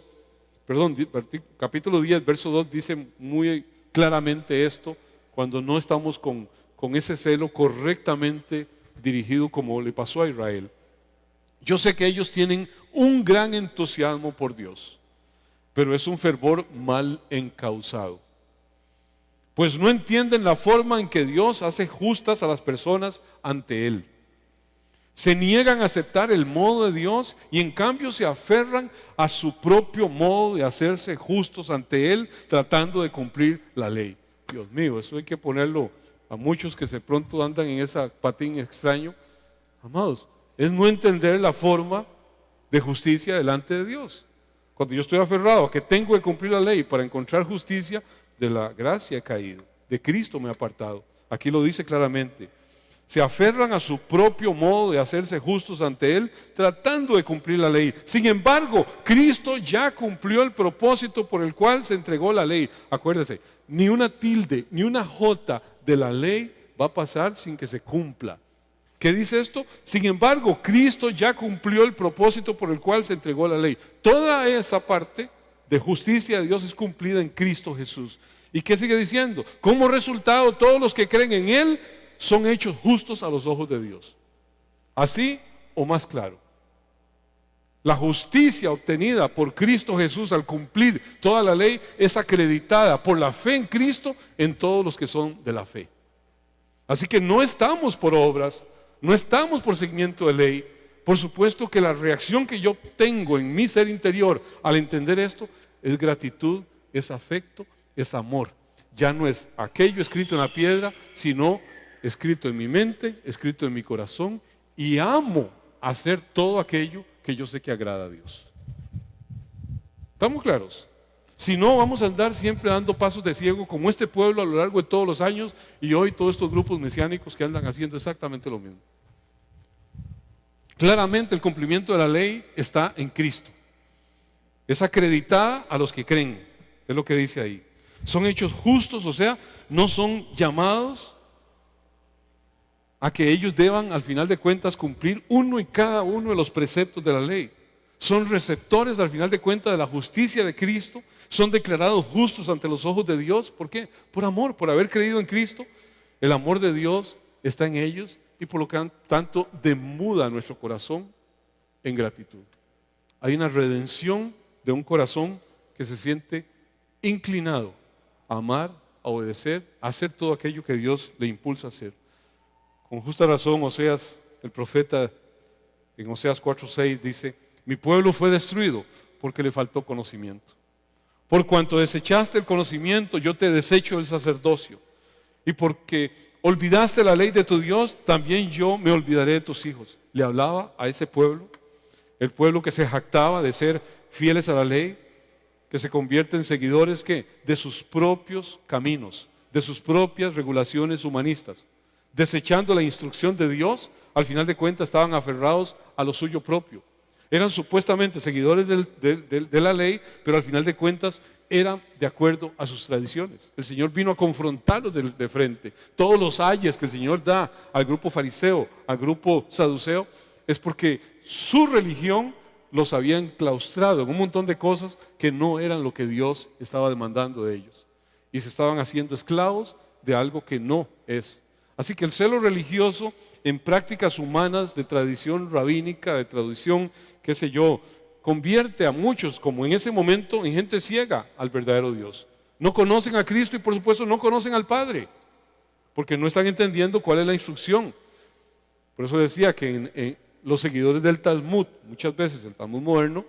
2 dice muy claramente esto, cuando no estamos con ese celo correctamente dirigido como le pasó a Israel. Yo sé que ellos tienen un gran entusiasmo por Dios, pero es un fervor mal encauzado, pues no entienden la forma en que Dios hace justas a las personas ante Él. Se niegan a aceptar el modo de Dios y en cambio se aferran a su propio modo de hacerse justos ante Él, tratando de cumplir la ley. Dios mío, eso hay que ponerlo a muchos que de pronto andan en ese patín extraño. Amados, es no entender la forma de justicia delante de Dios. Cuando yo estoy aferrado a que tengo que cumplir la ley para encontrar justicia, de la gracia he caído, de Cristo me he apartado. Aquí lo dice claramente. Se aferran a su propio modo de hacerse justos ante Él, tratando de cumplir la ley. Sin embargo, Cristo ya cumplió el propósito por el cual se entregó la ley. Acuérdese, ni una tilde, ni una jota de la ley va a pasar sin que se cumpla. ¿Qué dice esto? Sin embargo, Cristo ya cumplió el propósito por el cual se entregó la ley. Toda esa parte de justicia de Dios es cumplida en Cristo Jesús. ¿Y qué sigue diciendo? Como resultado, todos los que creen en Él son hechos justos a los ojos de Dios. Así o más claro. La justicia obtenida por Cristo Jesús al cumplir toda la ley es acreditada por la fe en Cristo en todos los que son de la fe. Así que no estamos por obras, no estamos por seguimiento de ley. Por supuesto que la reacción que yo tengo en mi ser interior al entender esto es gratitud, es afecto, es amor. Ya no es aquello escrito en la piedra, sino escrito en mi mente, escrito en mi corazón, y amo hacer todo aquello que yo sé que agrada a Dios. ¿Estamos claros? Si no, vamos a andar siempre dando pasos de ciego como este pueblo a lo largo de todos los años y hoy todos estos grupos mesiánicos que andan haciendo exactamente lo mismo. Claramente el cumplimiento de la ley está en Cristo. Es acreditada a los que creen, es lo que dice ahí. Son hechos justos, o sea, no son llamados a que ellos deban al final de cuentas cumplir uno y cada uno de los preceptos de la ley. Son receptores al final de cuentas de la justicia de Cristo, son declarados justos ante los ojos de Dios. ¿Por qué? Por amor, por haber creído en Cristo. El amor de Dios está en ellos y por lo que tanto demuda nuestro corazón en gratitud. Hay una redención de un corazón que se siente inclinado a amar, a obedecer, a hacer todo aquello que Dios le impulsa a hacer. Con justa razón, Oseas, el profeta, en Oseas 4:6 dice: mi pueblo fue destruido porque le faltó conocimiento. Por cuanto desechaste el conocimiento, yo te desecho el sacerdocio. Y porque olvidaste la ley de tu Dios, también yo me olvidaré de tus hijos. Le hablaba a ese pueblo, el pueblo que se jactaba de ser fieles a la ley, que se convierte en seguidores de sus propios caminos, de sus propias regulaciones humanistas. Desechando la instrucción de Dios, al final de cuentas estaban aferrados a lo suyo propio. Eran supuestamente seguidores de la ley, pero al final de cuentas eran de acuerdo a sus tradiciones. El Señor vino a confrontarlos de frente. Todos los ayes que el Señor da al grupo fariseo, al grupo saduceo, es porque su religión los había enclaustrado en un montón de cosas que no eran lo que Dios estaba demandando de ellos. Y se estaban haciendo esclavos de algo que no es. Así que el celo religioso en prácticas humanas de tradición rabínica, de tradición, qué sé yo, convierte a muchos, como en ese momento, en gente ciega al verdadero Dios. No conocen a Cristo y por supuesto no conocen al Padre, porque no están entendiendo cuál es la instrucción. Por eso decía que en los seguidores del Talmud, muchas veces el Talmud moderno,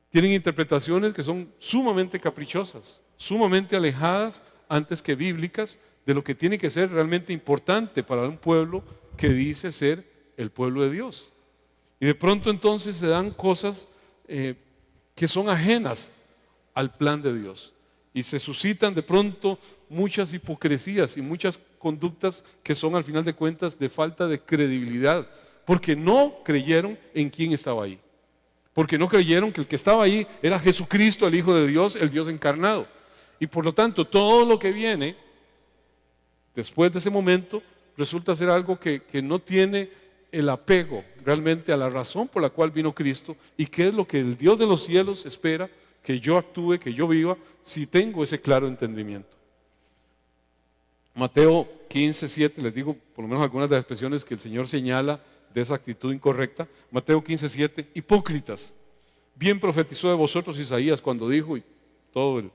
tienen interpretaciones que son sumamente caprichosas, sumamente alejadas antes que bíblicas de lo que tiene que ser realmente importante para un pueblo que dice ser el pueblo de Dios. Y de pronto entonces se dan cosas que son ajenas al plan de Dios. Y se suscitan de pronto muchas hipocresías y muchas conductas que son al final de cuentas de falta de credibilidad, porque no creyeron en quién estaba ahí. Porque no creyeron que el que estaba ahí era Jesucristo, el Hijo de Dios, el Dios encarnado. Y por lo tanto todo lo que viene después de ese momento resulta ser algo que no tiene el apego realmente a la razón por la cual vino Cristo y qué es lo que el Dios de los cielos espera que yo actúe, que yo viva, si tengo ese claro entendimiento. Mateo 15:7, les digo por lo menos algunas de las expresiones que el Señor señala de esa actitud incorrecta. Mateo 15:7, hipócritas, bien profetizó de vosotros Isaías cuando dijo, y todo el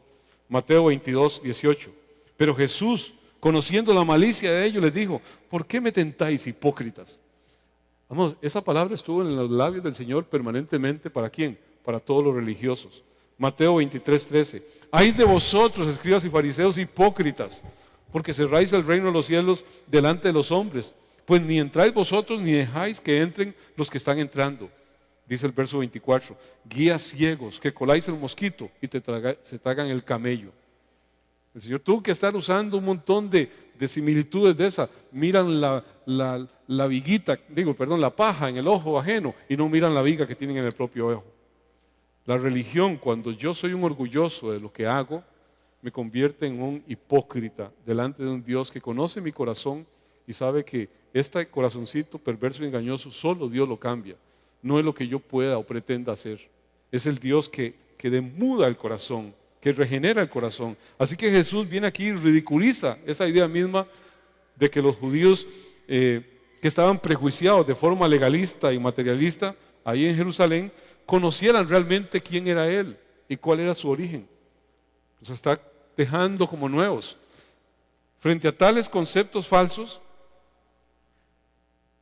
Mateo 22:18, pero Jesús, conociendo la malicia de ellos, les dijo, ¿por qué me tentáis, hipócritas? Vamos, esa palabra estuvo en los labios del Señor permanentemente. ¿Para quién? Para todos los religiosos. Mateo 23:13. Ay de vosotros, escribas y fariseos hipócritas, porque cerráis el reino de los cielos delante de los hombres, pues ni entráis vosotros ni dejáis que entren los que están entrando. Dice el verso 24. Guías ciegos, que coláis el mosquito y se tragan el camello. El Señor tuvo que estar usando un montón de similitudes de esa. Miran la viguita, la paja en el ojo ajeno y no miran la viga que tienen en el propio ojo. La religión, cuando yo soy un orgulloso de lo que hago, me convierte en un hipócrita delante de un Dios que conoce mi corazón y sabe que este corazoncito perverso y engañoso solo Dios lo cambia. No es lo que yo pueda o pretenda hacer. Es el Dios que demuda el corazón, que regenera el corazón. Así que Jesús viene aquí y ridiculiza esa idea misma de que los judíos que estaban prejuiciados de forma legalista y materialista ahí en Jerusalén conocieran realmente quién era Él y cuál era su origen. Los está dejando como nuevos. Frente a tales conceptos falsos,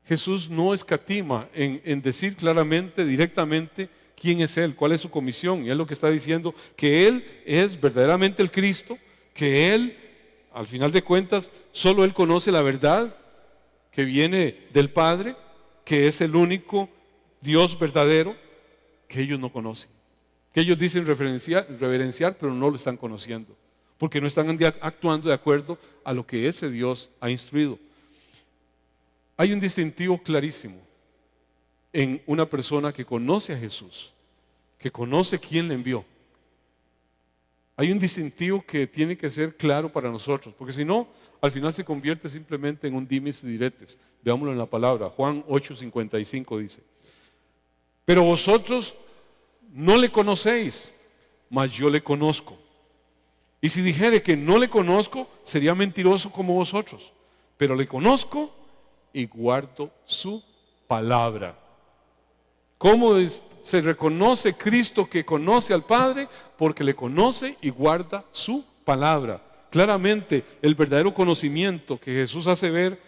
Jesús no escatima en decir claramente, directamente, quién es Él, cuál es su comisión. Y es lo que está diciendo, que Él es verdaderamente el Cristo, que Él, al final de cuentas, solo Él conoce la verdad que viene del Padre, que es el único Dios verdadero que ellos no conocen, que ellos dicen reverenciar, pero no lo están conociendo, porque no están actuando de acuerdo a lo que ese Dios ha instruido. Hay un distintivo clarísimo en una persona que conoce a Jesús, que conoce quién le envió. Hay un distintivo que tiene que ser claro para nosotros, porque si no, al final se convierte simplemente en un dimes y diretes. Veámoslo en la palabra. Juan 8:55 dice, pero vosotros no le conocéis, mas yo le conozco. Y si dijere que no le conozco, sería mentiroso como vosotros, pero le conozco y guardo su palabra. ¿Cómo se reconoce Cristo que conoce al Padre? Porque le conoce y guarda su palabra. Claramente el verdadero conocimiento que Jesús hace ver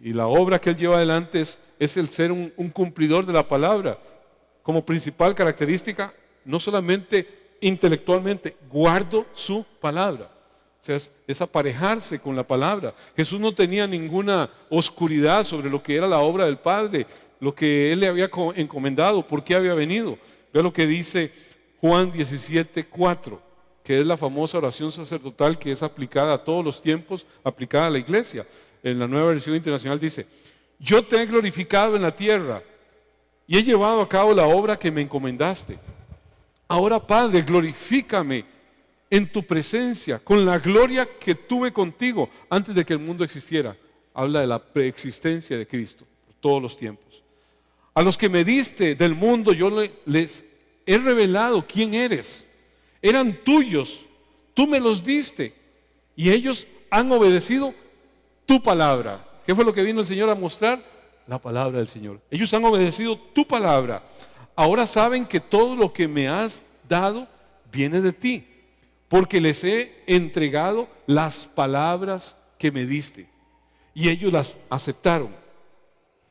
y la obra que Él lleva adelante es el ser un cumplidor de la palabra. Como principal característica, no solamente intelectualmente, guardo su palabra. O sea, es aparejarse con la palabra. Jesús no tenía ninguna oscuridad sobre lo que era la obra del Padre, lo que Él le había encomendado, por qué había venido. Vea lo que dice Juan 17:4, que es la famosa oración sacerdotal que es aplicada a todos los tiempos, aplicada a la iglesia. En la Nueva Versión Internacional dice, yo te he glorificado en la tierra y he llevado a cabo la obra que me encomendaste. Ahora, Padre, glorifícame en tu presencia, con la gloria que tuve contigo antes de que el mundo existiera. Habla de la preexistencia de Cristo por todos los tiempos. A los que me diste del mundo, yo les he revelado quién eres. Eran tuyos, tú me los diste y ellos han obedecido tu palabra. ¿Qué fue lo que vino el Señor a mostrar? La palabra del Señor. Ellos han obedecido tu palabra. Ahora saben que todo lo que me has dado viene de ti, porque les he entregado las palabras que me diste y ellos las aceptaron.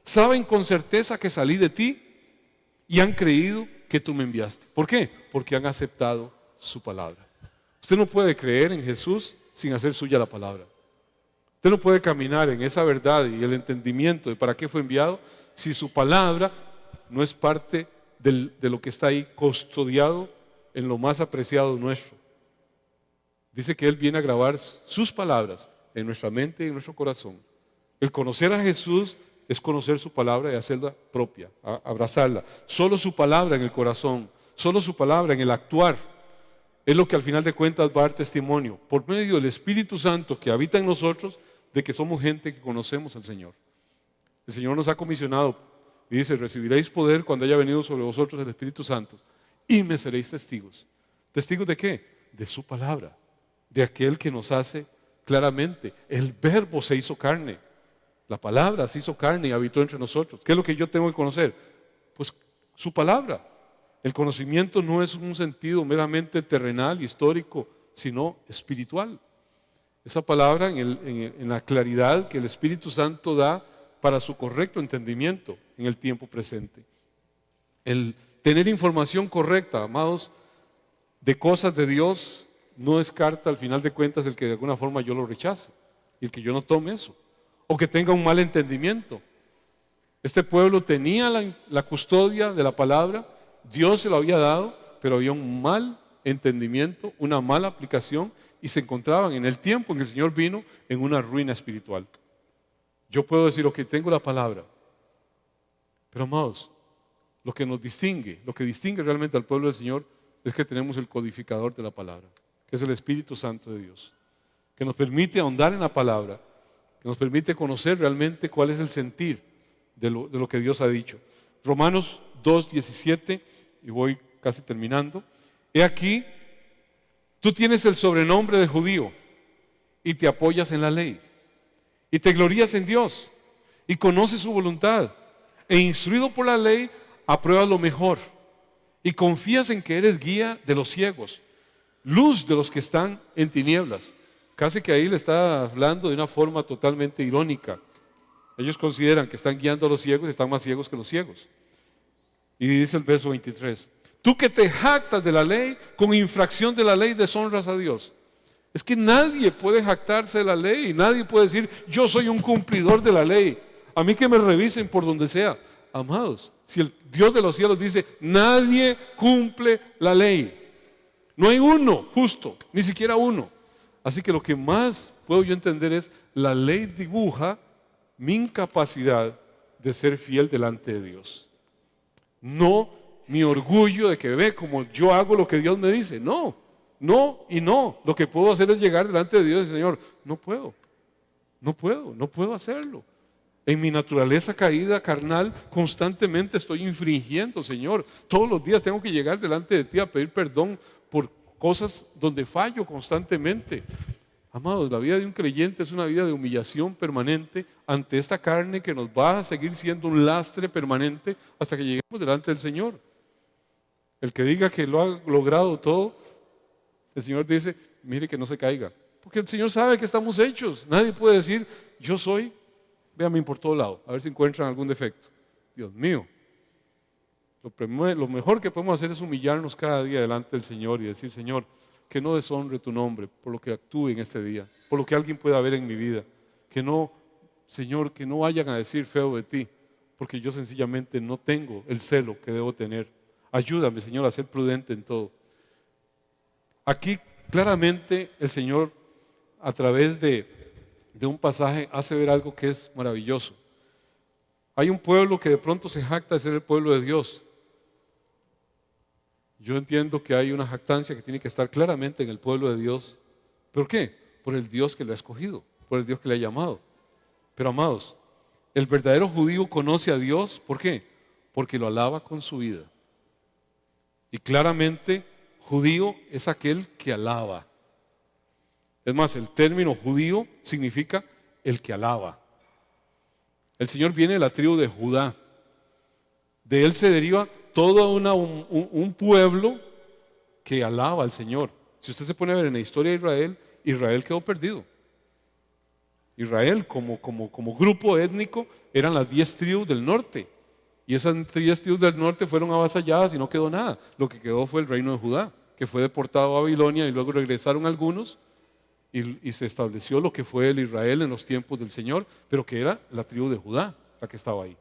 Saben con certeza que salí de ti y han creído que tú me enviaste. ¿Por qué? Porque han aceptado su palabra. Usted no puede creer en Jesús sin hacer suya la palabra. Usted no puede caminar en esa verdad y el entendimiento de para qué fue enviado si su palabra no es parte de lo que está ahí custodiado en lo más apreciado nuestro. Dice que Él viene a grabar sus palabras en nuestra mente y en nuestro corazón. El conocer a Jesús es conocer su palabra y hacerla propia, abrazarla. Solo su palabra en el corazón, solo su palabra en el actuar, es lo que al final de cuentas va a dar testimonio, por medio del Espíritu Santo que habita en nosotros, de que somos gente que conocemos al Señor. El Señor nos ha comisionado y dice: recibiréis poder cuando haya venido sobre vosotros el Espíritu Santo y me seréis testigos. ¿Testigos de qué? De su palabra, de aquel que nos hace claramente. El Verbo se hizo carne, la palabra se hizo carne y habitó entre nosotros. ¿Qué es lo que yo tengo que conocer? Pues su palabra. El conocimiento no es un sentido meramente terrenal, histórico, sino espiritual. Esa palabra en la claridad que el Espíritu Santo da para su correcto entendimiento en el tiempo presente. El tener información correcta, amados, de cosas de Dios no descarta al final de cuentas el que de alguna forma yo lo rechace y el que yo no tome eso o que tenga un mal entendimiento. Este pueblo tenía la custodia de la palabra, Dios se lo había dado, pero había un mal entendimiento, una mala aplicación y se encontraban en el tiempo en que el Señor vino en una ruina espiritual. Yo puedo decir, ok, tengo la palabra, pero amados, lo que nos distingue, lo que distingue realmente al pueblo del Señor es que tenemos el codificador de la palabra, que es el Espíritu Santo de Dios, que nos permite ahondar en la palabra, que nos permite conocer realmente cuál es el sentir de lo que Dios ha dicho. Romanos 2:17, y voy casi terminando. He aquí, tú tienes el sobrenombre de judío y te apoyas en la ley y te glorías en Dios y conoces su voluntad e instruido por la ley apruebas lo mejor y confías en que eres guía de los ciegos, luz de los que están en tinieblas. Casi que ahí le está hablando de una forma totalmente irónica. Ellos consideran que están guiando a los ciegos y están más ciegos que los ciegos. Y dice el verso 23, tú que te jactas de la ley, con infracción de la ley deshonras a Dios. Es que nadie puede jactarse de la ley, nadie puede decir, yo soy un cumplidor de la ley, a mí que me revisen por donde sea. Amados, si el Dios de los cielos dice, nadie cumple la ley, no hay uno justo, ni siquiera uno. Así que lo que más puedo yo entender es, la ley dibuja mi incapacidad de ser fiel delante de Dios. No mi orgullo de que ve como yo hago lo que Dios me dice. No, no y no. Lo que puedo hacer es llegar delante de Dios y decir, Señor, no puedo hacerlo. En mi naturaleza caída carnal constantemente estoy infringiendo, Señor. Todos los días tengo que llegar delante de ti a pedir perdón por cosas donde fallo constantemente. Amados, la vida de un creyente es una vida de humillación permanente ante esta carne que nos va a seguir siendo un lastre permanente hasta que lleguemos delante del Señor. El que diga que lo ha logrado todo, el Señor dice, mire que no se caiga. Porque el Señor sabe que estamos hechos. Nadie puede decir, yo soy, véanme por todo lado, a ver si encuentran algún defecto. Dios mío. Lo mejor que podemos hacer es humillarnos cada día delante del Señor y decir, Señor, que no deshonre tu nombre por lo que actúe en este día, por lo que alguien pueda ver en mi vida. Que no, Señor, que no vayan a decir feo de ti, porque yo sencillamente no tengo el celo que debo tener. Ayúdame, Señor, a ser prudente en todo. Aquí claramente el Señor, a través de un pasaje, hace ver algo que es maravilloso. Hay un pueblo que de pronto se jacta de ser el pueblo de Dios. Yo entiendo que hay una jactancia que tiene que estar claramente en el pueblo de Dios. ¿Por qué? Por el Dios que lo ha escogido, por el Dios que le ha llamado. Pero amados, el verdadero judío conoce a Dios, ¿por qué? Porque lo alaba con su vida. Y claramente, judío es aquel que alaba. Es más, el término judío significa el que alaba. El Señor viene de la tribu de Judá. De él se deriva todo un pueblo que alaba al Señor. Si usted se pone a ver en la historia de Israel, Israel quedó perdido. Israel como grupo étnico eran las 10 tribus del norte. Y esas 10 tribus del norte fueron avasalladas y no quedó nada. Lo que quedó fue el reino de Judá, que fue deportado a Babilonia y luego regresaron algunos y se estableció lo que fue el Israel en los tiempos del Señor, pero que era la tribu de Judá la que estaba ahí.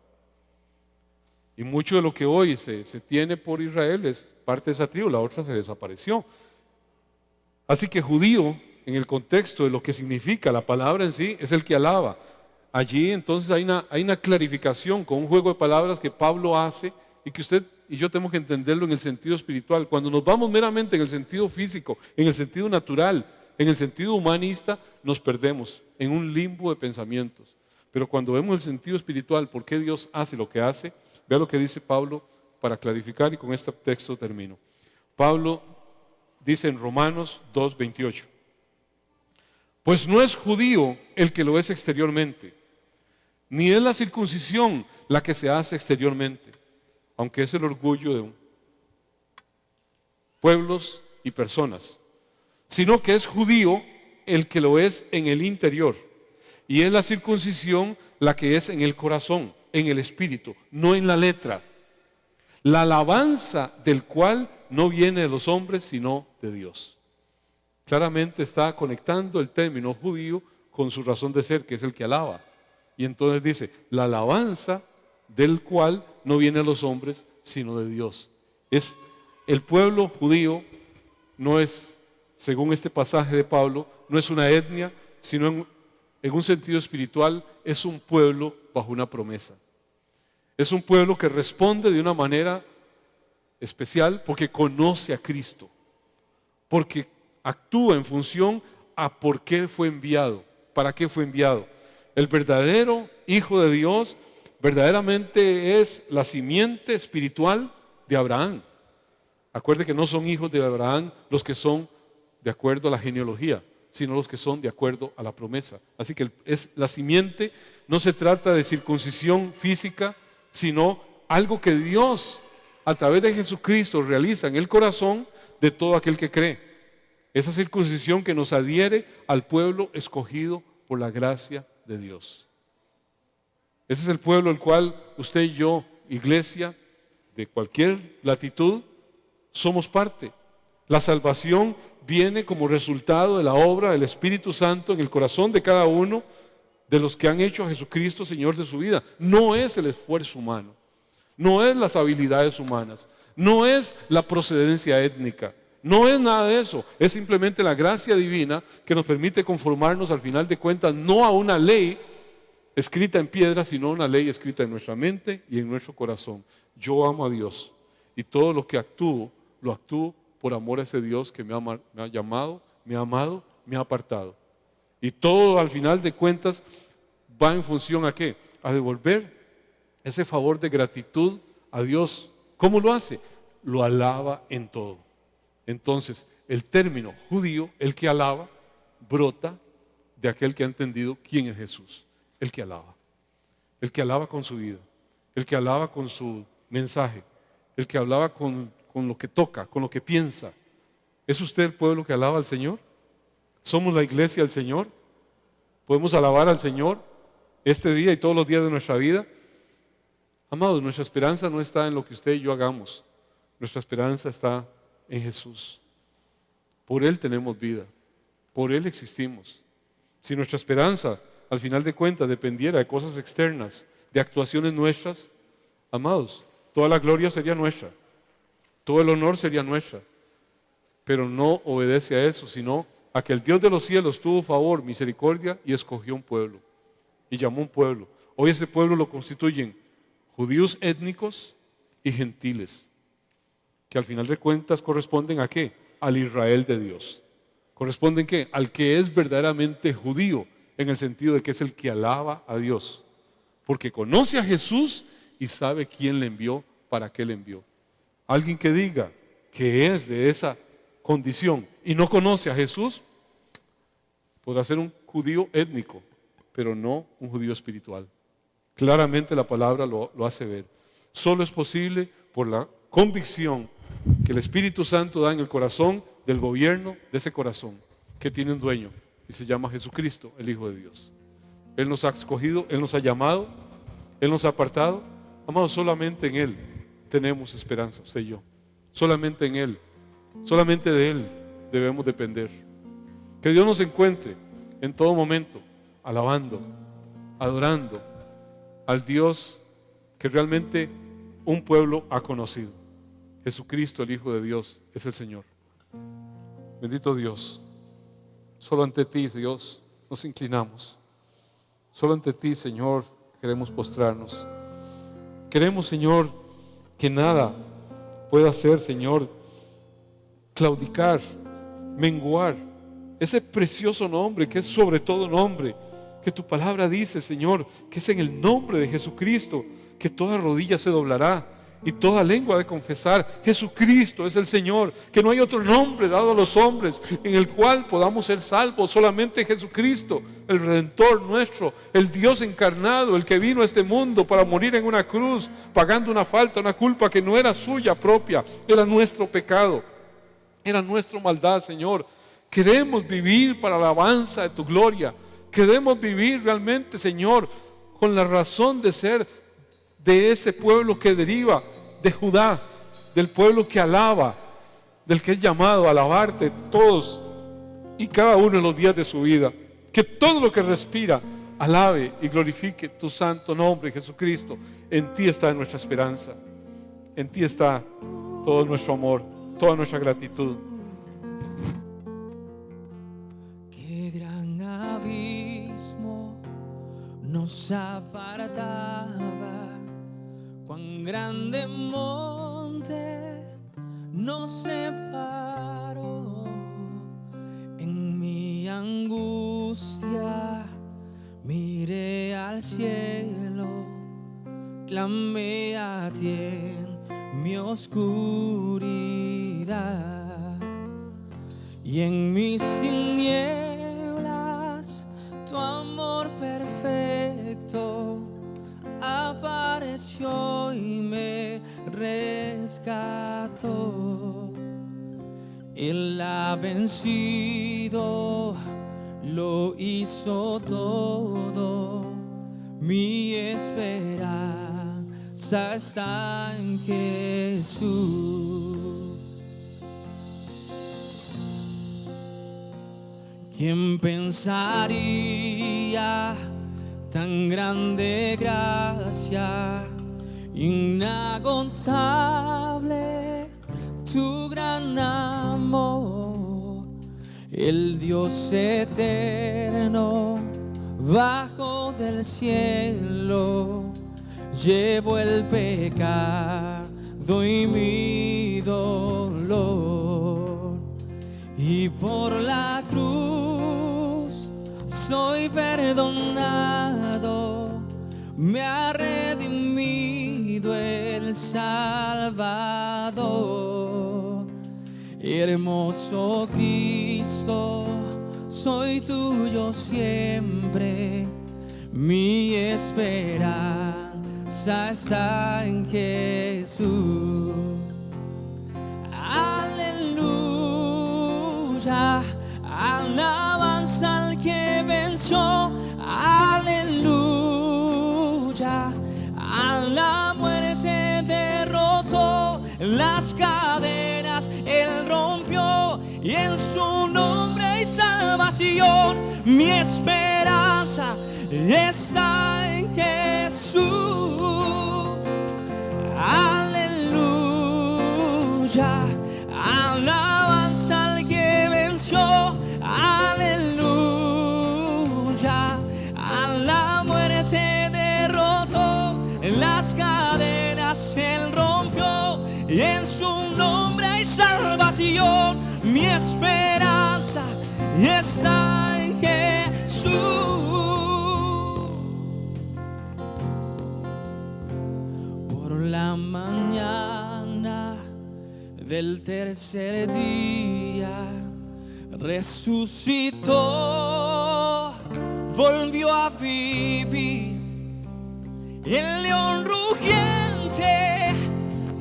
Y mucho de lo que hoy se tiene por Israel es parte de esa tribu, la otra se desapareció. Así que judío, en el contexto de lo que significa la palabra en sí, es el que alaba. Allí entonces hay una clarificación con un juego de palabras que Pablo hace y que usted y yo tenemos que entenderlo en el sentido espiritual. Cuando nos vamos meramente en el sentido físico, en el sentido natural, en el sentido humanista, nos perdemos en un limbo de pensamientos. Pero cuando vemos el sentido espiritual, por qué Dios hace lo que hace, vea lo que dice Pablo para clarificar y con este texto termino. Pablo dice en Romanos 2:28, pues no es judío el que lo es exteriormente, ni es la circuncisión la que se hace exteriormente, aunque es el orgullo de pueblos y personas, sino que es judío el que lo es en el interior, y es la circuncisión la que es en el corazón, en el espíritu, no en la letra, la alabanza del cual no viene de los hombres, sino de Dios. Claramente está conectando el término judío con su razón de ser, que es el que alaba. Y entonces dice, la alabanza del cual no viene de los hombres, sino de Dios. Es el pueblo judío, no es, según este pasaje de Pablo, no es una etnia, sino en un sentido espiritual, es un pueblo bajo una promesa. Es un pueblo que responde de una manera especial porque conoce a Cristo, porque actúa en función a por qué fue enviado, para qué fue enviado. El verdadero Hijo de Dios verdaderamente es la simiente espiritual de Abraham. Acuerde que no son hijos de Abraham los que son de acuerdo a la genealogía, sino los que son de acuerdo a la promesa. Así que es la simiente, no se trata de circuncisión física, sino algo que Dios a través de Jesucristo realiza en el corazón de todo aquel que cree. Esa circuncisión que nos adhiere al pueblo escogido por la gracia de Dios. Ese es el pueblo al cual usted y yo, iglesia de cualquier latitud, somos parte. La salvación viene como resultado de la obra del Espíritu Santo en el corazón de cada uno de los que han hecho a Jesucristo Señor de su vida. No es el esfuerzo humano, no es las habilidades humanas, no es la procedencia étnica, no es nada de eso. Es simplemente la gracia divina que nos permite conformarnos al final de cuentas no a una ley escrita en piedra, sino a una ley escrita en nuestra mente y en nuestro corazón. Yo amo a Dios y todo lo que actúo, lo actúo por amor a ese Dios que me ha llamado, me ha amado, me ha apartado. Y todo al final de cuentas va en función ¿a qué? A devolver ese favor de gratitud a Dios. ¿Cómo lo hace? Lo alaba en todo. Entonces, el término judío, el que alaba, brota de aquel que ha entendido quién es Jesús. El que alaba con su vida, el que alaba con su mensaje, el que alaba con lo que toca, con lo que piensa. ¿Es usted el pueblo que alaba al Señor? ¿Somos la iglesia del Señor? ¿Podemos alabar al Señor este día y todos los días de nuestra vida? Amados, nuestra esperanza no está en lo que usted y yo hagamos. Nuestra esperanza está en Jesús. Por Él tenemos vida, por Él existimos. Si nuestra esperanza al final de cuentas dependiera de cosas externas, de actuaciones nuestras, amados, toda la gloria sería nuestra, todo el honor sería nuestra, pero no obedece a eso, sino a que el Dios de los cielos tuvo favor, misericordia y escogió un pueblo y llamó un pueblo. Hoy ese pueblo lo constituyen judíos étnicos y gentiles. que al final de cuentas corresponden ¿a qué? Al Israel de Dios. ¿Corresponden qué? Al que es verdaderamente judío, en el sentido de que es el que alaba a Dios, porque conoce a Jesús y sabe quién le envió, para qué le envió. Alguien que diga que es de esa condición y no conoce a Jesús, podrá ser un judío étnico, pero no un judío espiritual. Claramente la palabra lo hace ver. Solo es posible por la convicción que el Espíritu Santo da en el corazón del gobierno de ese corazón, que tiene un dueño y se llama Jesucristo, el Hijo de Dios. Él nos ha escogido, Él nos ha llamado, Él nos ha apartado. Amados, solamente en Él tenemos esperanza, usted y yo. Solamente en Él, solamente de Él debemos depender. Que Dios nos encuentre en todo momento alabando, adorando al Dios que realmente un pueblo ha conocido. Jesucristo, el Hijo de Dios, es el Señor. Bendito Dios. Solo ante ti, Dios, nos inclinamos. Solo ante ti, Señor, queremos postrarnos. Queremos, Señor, que nada pueda hacer, Señor, claudicar, menguar ese precioso nombre que es sobre todo nombre, que tu palabra dice, Señor, que es en el nombre de Jesucristo que toda rodilla se doblará y toda lengua de confesar: Jesucristo es el Señor, que no hay otro nombre dado a los hombres en el cual podamos ser salvos, solamente Jesucristo, el Redentor nuestro, el Dios encarnado, el que vino a este mundo para morir en una cruz, pagando una falta, una culpa que no era suya propia, era nuestro pecado, era nuestra maldad, Señor. Queremos vivir para la alabanza de tu gloria. Queremos vivir realmente, Señor, con la razón de ser de ese pueblo que deriva de Judá, del pueblo que alaba, del que es llamado a alabarte todos y cada uno en los días de su vida. Que todo lo que respira alabe y glorifique tu santo nombre, Jesucristo. En ti está nuestra esperanza, en ti está todo nuestro amor, toda nuestra gratitud. Qué gran abismo nos apartaba, cuán grande monte nos separó. En mi angustia miré al cielo, clamé a ti en mi oscuridad, y en mis tinieblas tu amor perfecto apareció y me rescató. Él ha vencido, lo hizo todo, mi esperanza está en Jesús. ¿Quién pensaría tan grande gracia, inagotable tu gran amor? El Dios eterno bajo del cielo llevó el pecado y mi dolor, y por la cruz soy perdonado, me ha redimido el Salvador. Hermoso Cristo, soy tuyo siempre, mi esperanza está en Jesús. Aleluya, alabanza al que venció, aleluya, a la muerte derrotó, las cadenas él rompió, y en su nombre hay salvación, mi esperanza está en Jesús. Aleluya, alabanza al que venció, aleluya, a la muerte derrotó, las cadenas él rompió, y en su nombre salvación, mi esperanza está en Jesús. Por la mañana del tercer día resucitó, volvió a vivir. El león rugiente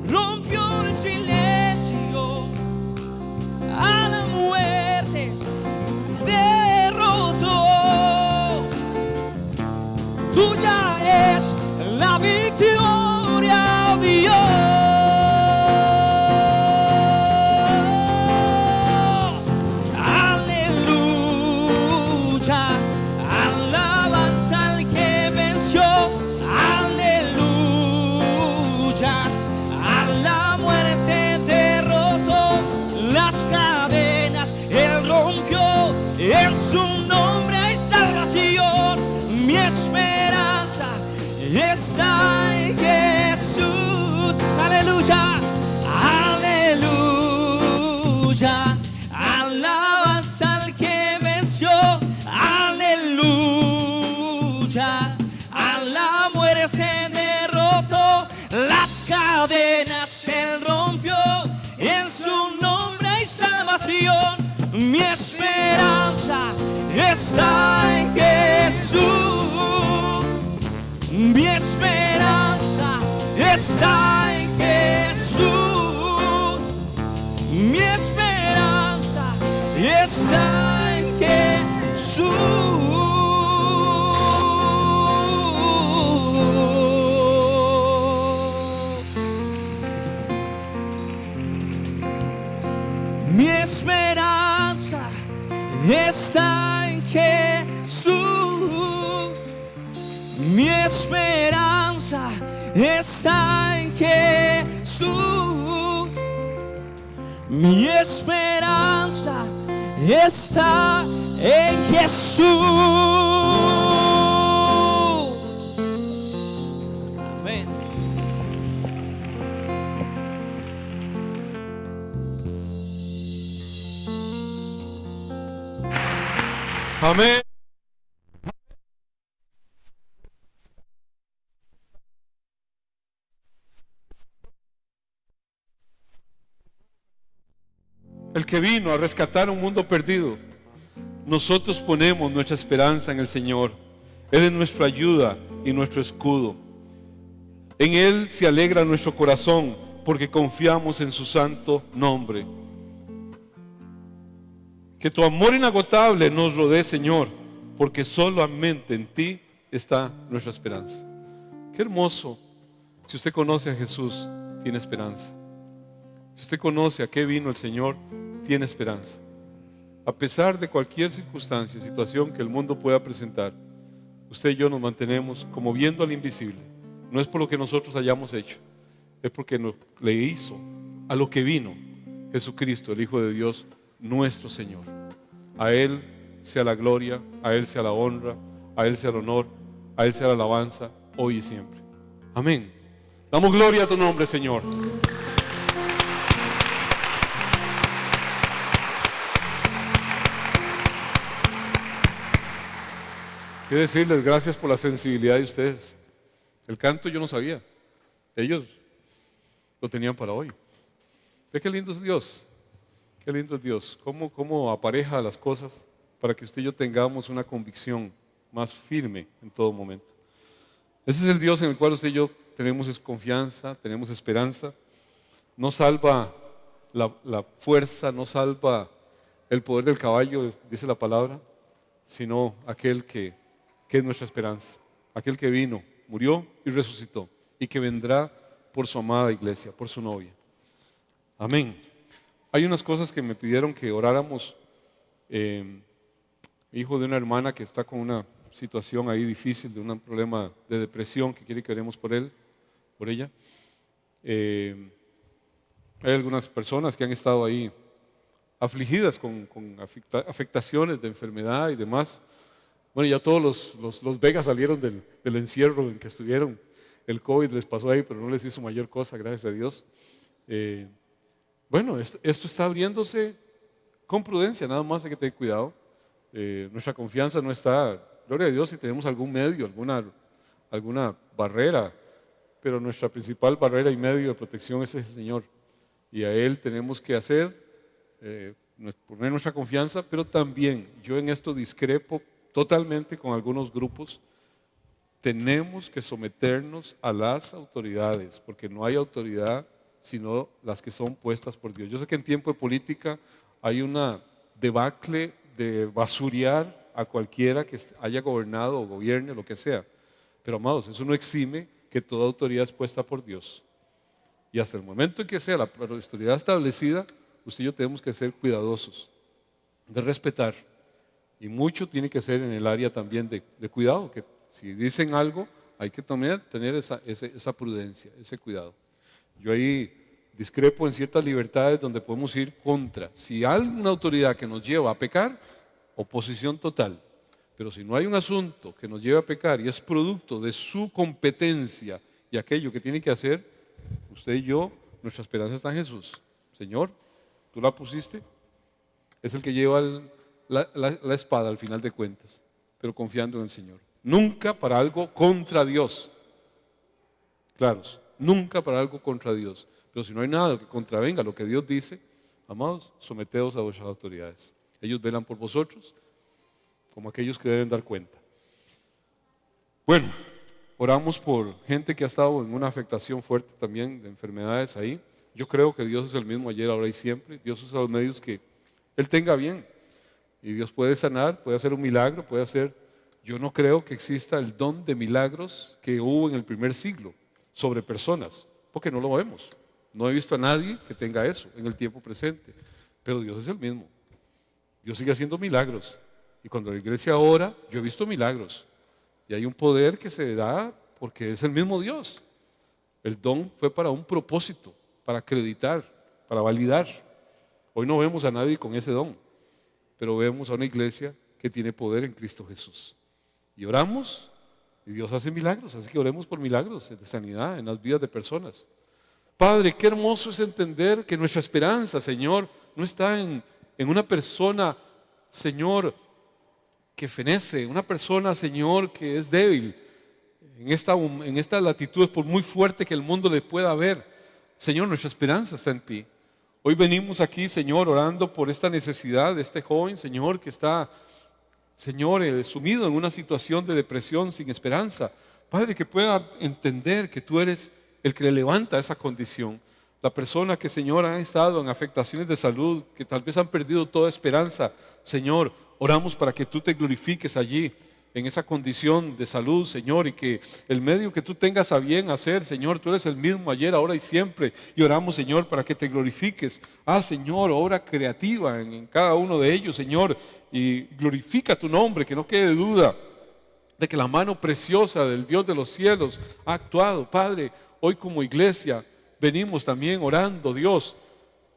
rompió el silencio, a la muerte derrotó. Tuya es la victoria, Dios. Aleluya, alabanza al que venció. Aleluya, a la muerte derrotó, las cadenas Él rompió. En su nombre hay salvación, mi esperanza está en Jesús. Aleluya, aleluya, alabanza al que venció. Aleluya, a la muerte derrotó, las cadenas Él rompió. En su nombre hay salvación, mi esperanza está en Jesús. Mi esperanza está en Jesús. Mi esperanza está en Jesús. Mi esperanza está en Jesús. Mi esperanza está en Jesús. Mi esperanza está en Jesús. Amén. Amén. El que vino a rescatar un mundo perdido. Nosotros ponemos nuestra esperanza en el Señor. Él es nuestra ayuda y nuestro escudo. En Él se alegra nuestro corazón porque confiamos en su santo nombre. Que tu amor inagotable nos rodee, Señor, porque solamente en ti está nuestra esperanza. Qué hermoso. Si usted conoce a Jesús, tiene esperanza. Si usted conoce a qué vino el Señor, tiene esperanza. A pesar de cualquier circunstancia, situación que el mundo pueda presentar, usted y yo nos mantenemos como viendo al invisible. No es por lo que nosotros hayamos hecho, es porque le hizo a lo que vino Jesucristo, el Hijo de Dios, nuestro Señor. A Él sea la gloria, a Él sea la honra, a Él sea el honor, a Él sea la alabanza, hoy y siempre. Amén. Damos gloria a tu nombre, Señor. Quiero decirles gracias por la sensibilidad de ustedes. El canto yo no sabía. Ellos lo tenían para hoy. ¿Ve qué lindo es Dios? Qué lindo es Dios. Cómo apareja las cosas para que usted y yo tengamos una convicción más firme en todo momento. Ese es el Dios en el cual usted y yo tenemos confianza, tenemos esperanza. No salva la fuerza, no salva el poder del caballo, dice la palabra, sino aquel que es nuestra esperanza, aquel que vino, murió y resucitó, y que vendrá por su amada iglesia, por su novia. Amén. Hay unas cosas que me pidieron que oráramos. Hijo de una hermana que está con una situación ahí difícil, de un problema de depresión, que quiere que oremos por él, por ella. Hay algunas personas que han estado ahí afligidas con afectaciones de enfermedad y demás. Bueno, ya todos los Vegas salieron del encierro en que estuvieron. El COVID les pasó ahí, pero no les hizo mayor cosa, gracias a Dios. bueno, esto está abriéndose con prudencia, nada más hay que tener cuidado. Nuestra confianza no está, gloria a Dios, si tenemos algún medio, alguna barrera, pero nuestra principal barrera y medio de protección es el Señor. Y a Él tenemos que poner nuestra confianza, pero también yo en esto discrepo totalmente con algunos grupos. Tenemos que someternos a las autoridades, porque no hay autoridad sino las que son puestas por Dios. Yo sé que en tiempo de política hay una debacle de basurear a cualquiera que haya gobernado o gobierne, lo que sea. Pero amados, eso no exime que toda autoridad es puesta por Dios. Y hasta el momento en que sea la autoridad establecida, usted y yo tenemos que ser cuidadosos, de respetar. Y mucho tiene que ser en el área también de cuidado, que si dicen algo, hay que tener esa prudencia, ese cuidado. Yo ahí discrepo en ciertas libertades donde podemos ir contra. Si hay una autoridad que nos lleva a pecar, oposición total. Pero si no hay un asunto que nos lleve a pecar y es producto de su competencia y aquello que tiene que hacer, usted y yo, nuestra esperanza está en Jesús. Señor, tú la pusiste, es el que lleva la espada al final de cuentas, pero confiando en el Señor. Nunca para algo contra Dios. Claros, nunca para algo contra Dios. Pero si no hay nada que contravenga lo que Dios dice, amados, someteos a vuestras autoridades. Ellos velan por vosotros como aquellos que deben dar cuenta. Bueno, oramos por gente que ha estado en una afectación fuerte también de enfermedades ahí. Yo creo que Dios es el mismo ayer, ahora y siempre. Dios usa los medios que Él tenga bien. Y Dios puede sanar, puede hacer un milagro, puede hacer... Yo no creo que exista el don de milagros que hubo en el primer siglo sobre personas, porque no lo vemos. No he visto a nadie que tenga eso en el tiempo presente. Pero Dios es el mismo. Dios sigue haciendo milagros. Y cuando la iglesia ora, yo he visto milagros. Y hay un poder que se da porque es el mismo Dios. El don fue para un propósito, para acreditar, para validar. Hoy no vemos a nadie con ese don, pero vemos a una iglesia que tiene poder en Cristo Jesús. Y oramos y Dios hace milagros, así que oremos por milagros de sanidad en las vidas de personas. Padre, qué hermoso es entender que nuestra esperanza, Señor, no está en una persona, Señor, que fenece, una persona, Señor, que es débil en esta latitud, por muy fuerte que el mundo le pueda ver. Señor, nuestra esperanza está en ti. Hoy venimos aquí, Señor, orando por esta necesidad de este joven, Señor, que está, Señor, sumido en una situación de depresión sin esperanza. Padre, que pueda entender que tú eres el que le levanta esa condición. La persona que, Señor, ha estado en afectaciones de salud, que tal vez han perdido toda esperanza, Señor, oramos para que tú te glorifiques allí, en esa condición de salud, Señor, y que el medio que tú tengas a bien hacer, Señor, tú eres el mismo ayer, ahora y siempre, y oramos, Señor, para que te glorifiques. Señor, obra creativa en cada uno de ellos, Señor, y glorifica tu nombre, que no quede duda de que la mano preciosa del Dios de los cielos ha actuado. Padre, hoy como iglesia venimos también orando, Dios,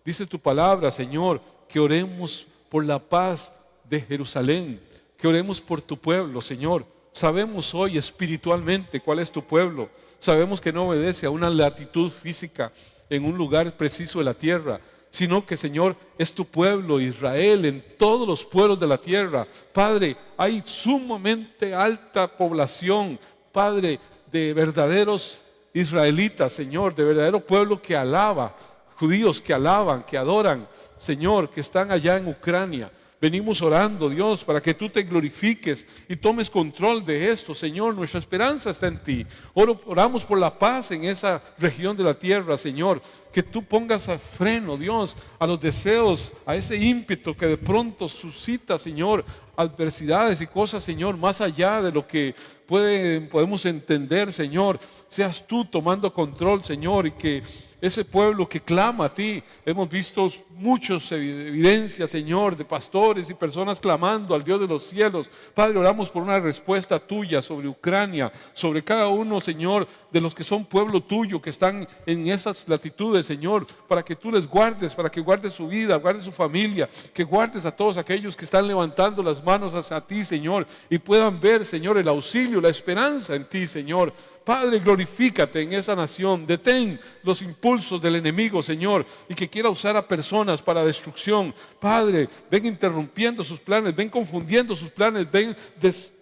dice tu palabra, Señor, que oremos por la paz de Jerusalén, que oremos por tu pueblo, Señor. Sabemos hoy espiritualmente cuál es tu pueblo. Sabemos que no obedece a una latitud física en un lugar preciso de la tierra, sino que, Señor, es tu pueblo, Israel, en todos los pueblos de la tierra. Padre, hay sumamente alta población, Padre, de verdaderos israelitas, Señor, de verdadero pueblo que alaba, judíos que alaban, que adoran, Señor, que están allá en Ucrania. Venimos orando, Dios, para que tú te glorifiques y tomes control de esto, Señor. Nuestra esperanza está en ti. Oramos por la paz en esa región de la tierra, Señor. Que tú pongas a freno, Dios, a los deseos, a ese ímpetu que de pronto suscita, Señor, adversidades y cosas, Señor, más allá de lo que podemos entender, Señor. Seas tú tomando control, Señor, y que ese pueblo que clama a ti, hemos visto muchas evidencias, Señor, de pastores y personas clamando al Dios de los cielos. Padre, oramos por una respuesta tuya sobre Ucrania, sobre cada uno, Señor, de los que son pueblo tuyo, que están en esas latitudes, Señor, para que tú les guardes, para que guardes su vida, guardes su familia, que guardes a todos aquellos que están levantando las manos hacia ti, Señor, y puedan ver, Señor, el auxilio, la esperanza en ti, Señor. Padre, glorifícate en esa nación, detén los impulsos del enemigo, Señor, y que quiera usar a personas para destrucción. Padre, ven interrumpiendo sus planes, ven confundiendo sus planes, ven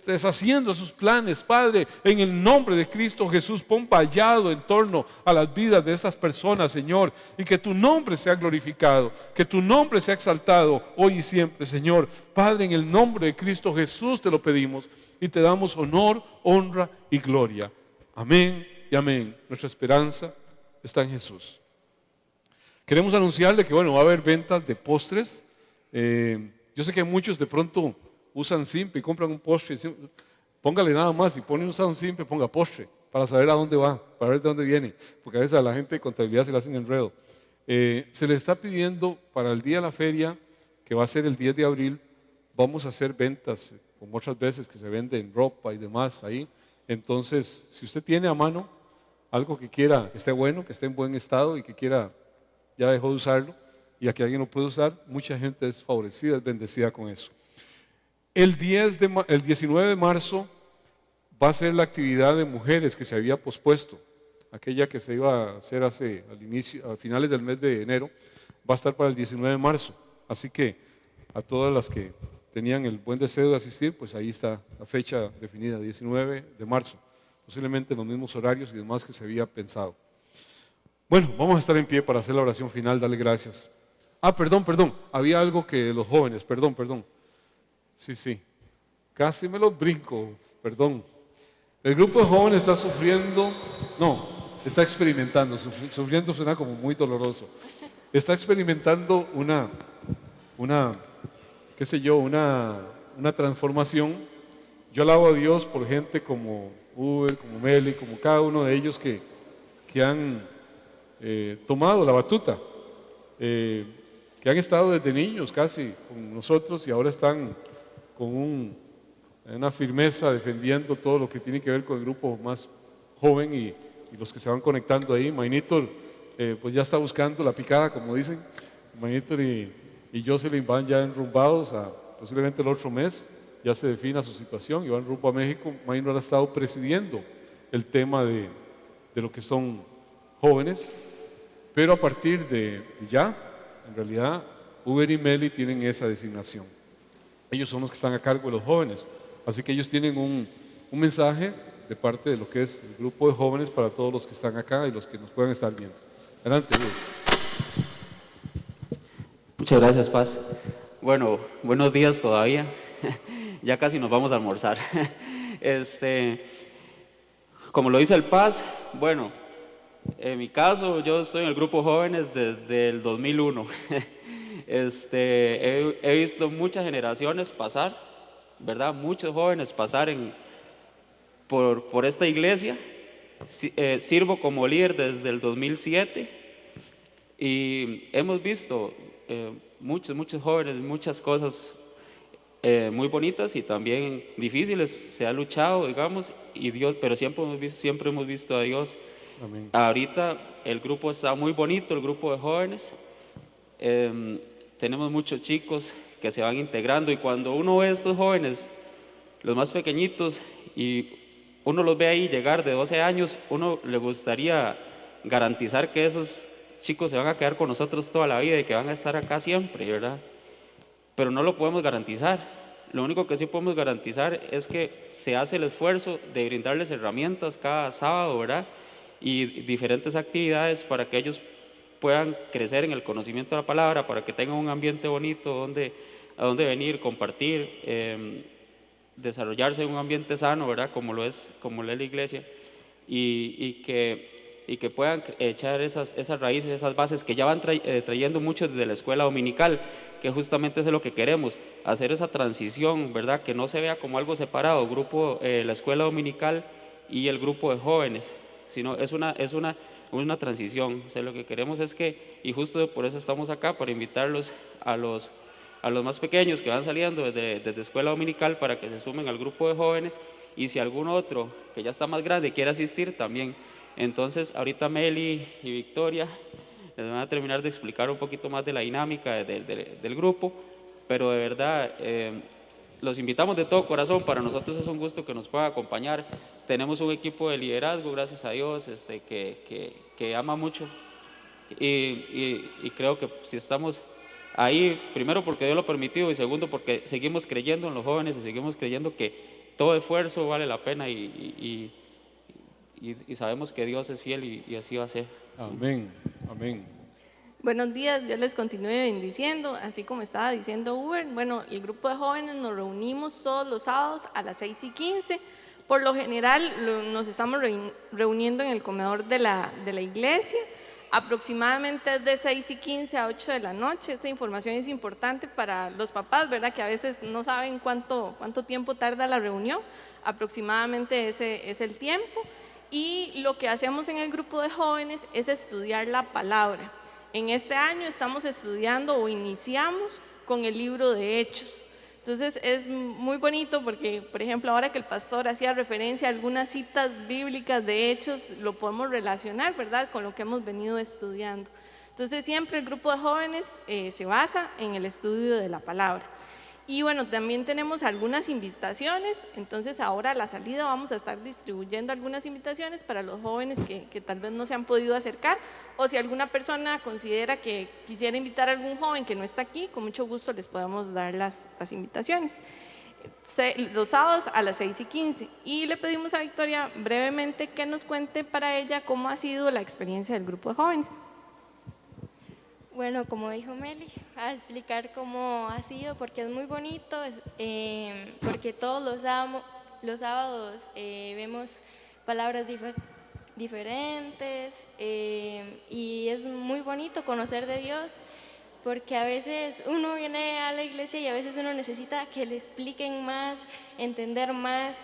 deshaciendo sus planes. Padre, en el nombre de Cristo Jesús, pon vallado en torno a las vidas de estas personas, Señor, y que tu nombre sea glorificado, que tu nombre sea exaltado hoy y siempre, Señor. Padre, en el nombre de Cristo Jesús te lo pedimos y te damos honor, honra y gloria. Amén y amén. Nuestra esperanza está en Jesús. Queremos anunciarle que, bueno, va a haber ventas de postres. Yo sé que muchos de pronto usan Simpe y compran un postre. Póngale nada más, si pone un Simpe, ponga postre, para saber a dónde va, para ver de dónde viene, porque a veces a la gente de contabilidad se le hace un enredo. Se le está pidiendo para el día de la feria, que va a ser el 10 de abril, vamos a hacer ventas, como otras veces que se vende en ropa y demás ahí. Entonces, si usted tiene a mano algo que quiera, que esté bueno, que esté en buen estado y que quiera, ya dejó de usarlo, y a que alguien lo puede usar, mucha gente es favorecida, es bendecida con eso. El 19 de marzo va a ser la actividad de mujeres que se había pospuesto, aquella que se iba a hacer a finales del mes de enero, va a estar para el 19 de marzo. Así que a todas las que tenían el buen deseo de asistir, pues ahí está la fecha definida, 19 de marzo, posiblemente en los mismos horarios y demás que se había pensado. Bueno, vamos a estar en pie para hacer la oración final, darle gracias. Perdón, había algo que los jóvenes, perdón. Sí, casi me los brinco, perdón. El grupo de jóvenes está está experimentando, sufriendo suena como muy doloroso. Está experimentando una transformación. Yo alabo a Dios por gente como Uber, como Meli, como cada uno de ellos que han tomado la batuta, que han estado desde niños casi con nosotros y ahora están con una firmeza defendiendo todo lo que tiene que ver con el grupo más joven y los que se van conectando ahí. Mainitor pues ya está buscando la picada, como dicen. Mainitor y Jocelyn van ya enrumbados posiblemente el otro mes, ya se defina su situación y van rumbo a México. Mainitor ha estado presidiendo el tema de lo que son jóvenes, pero a partir de ya, en realidad, Uber y Meli tienen esa designación. Ellos son los que están a cargo de los jóvenes, así que ellos tienen un mensaje de parte de lo que es el grupo de jóvenes para todos los que están acá y los que nos puedan estar viendo. Adelante, Uber. Muchas gracias, Paz. Bueno, buenos días todavía. Ya casi nos vamos a almorzar. Como lo dice el Paz, bueno, en mi caso yo estoy en el grupo jóvenes desde el 2001. He visto muchas generaciones pasar, ¿verdad? Muchos jóvenes pasar por esta iglesia. Sirvo como líder desde el 2007 y hemos visto muchos jóvenes, muchas cosas muy bonitas y también difíciles. Se ha luchado, digamos, pero siempre hemos visto a Dios. Amén. Ahorita el grupo está muy bonito, el grupo de jóvenes. Tenemos muchos chicos que se van integrando y cuando uno ve a estos jóvenes, los más pequeñitos, y uno los ve ahí llegar de 12 años, uno le gustaría garantizar que esos chicos se van a quedar con nosotros toda la vida y que van a estar acá siempre, ¿verdad? Pero no lo podemos garantizar. Lo único que sí podemos garantizar es que se hace el esfuerzo de brindarles herramientas cada sábado, ¿verdad? Y diferentes actividades para que ellos puedan crecer en el conocimiento de la palabra, para que tengan un ambiente bonito a donde venir, compartir, desarrollarse en un ambiente sano, ¿verdad? Como lo es la iglesia, y que puedan echar esas raíces, esas bases que ya van trayendo muchos desde la escuela dominical, que justamente es lo que queremos, hacer esa transición, ¿verdad? Que no se vea como algo separado, la escuela dominical y el grupo de jóvenes, sino es una transición. O sea, lo que queremos es y justo por eso estamos acá, para invitarlos a los más pequeños que van saliendo desde escuela dominical para que se sumen al grupo de jóvenes, y si algún otro que ya está más grande quiere asistir, también Entonces, ahorita Meli y Victoria les van a terminar de explicar un poquito más de la dinámica del grupo, pero de verdad los invitamos de todo corazón. Para nosotros es un gusto que nos puedan acompañar. Tenemos un equipo de liderazgo, gracias a Dios, que ama mucho y creo que si estamos ahí, primero porque Dios lo ha permitido y segundo porque seguimos creyendo en los jóvenes y seguimos creyendo que todo esfuerzo vale la pena y sabemos que Dios es fiel y así va a ser. Amén, amén. Buenos días, Dios les continúe bendiciendo, así como estaba diciendo Uber. Bueno, el grupo de jóvenes nos reunimos todos los sábados a las 6:15. Por lo general nos estamos reuniendo en el comedor de la iglesia, aproximadamente de 6:15 a 8 de la noche. Esta información es importante para los papás, ¿verdad? Que a veces no saben cuánto tiempo tarda la reunión, aproximadamente ese es el tiempo. Y lo que hacemos en el grupo de jóvenes es estudiar la palabra. En este año estamos estudiando o iniciamos con el libro de Hechos. Entonces es muy bonito porque, por ejemplo, ahora que el pastor hacía referencia a algunas citas bíblicas de Hechos, lo podemos relacionar, ¿verdad?, con lo que hemos venido estudiando. Entonces siempre el grupo de jóvenes se basa en el estudio de la palabra. Y bueno, también tenemos algunas invitaciones. Entonces ahora a la salida vamos a estar distribuyendo algunas invitaciones para los jóvenes que tal vez no se han podido acercar, o si alguna persona considera que quisiera invitar a algún joven que no está aquí, con mucho gusto les podemos dar las invitaciones. Los sábados a las 6:15. Y le pedimos a Victoria brevemente que nos cuente para ella cómo ha sido la experiencia del grupo de jóvenes. Bueno, como dijo Meli, a explicar cómo ha sido, porque es muy bonito, porque todos los sábados vemos palabras diferentes y es muy bonito conocer de Dios, porque a veces uno viene a la iglesia y a veces uno necesita que le expliquen más, entender más,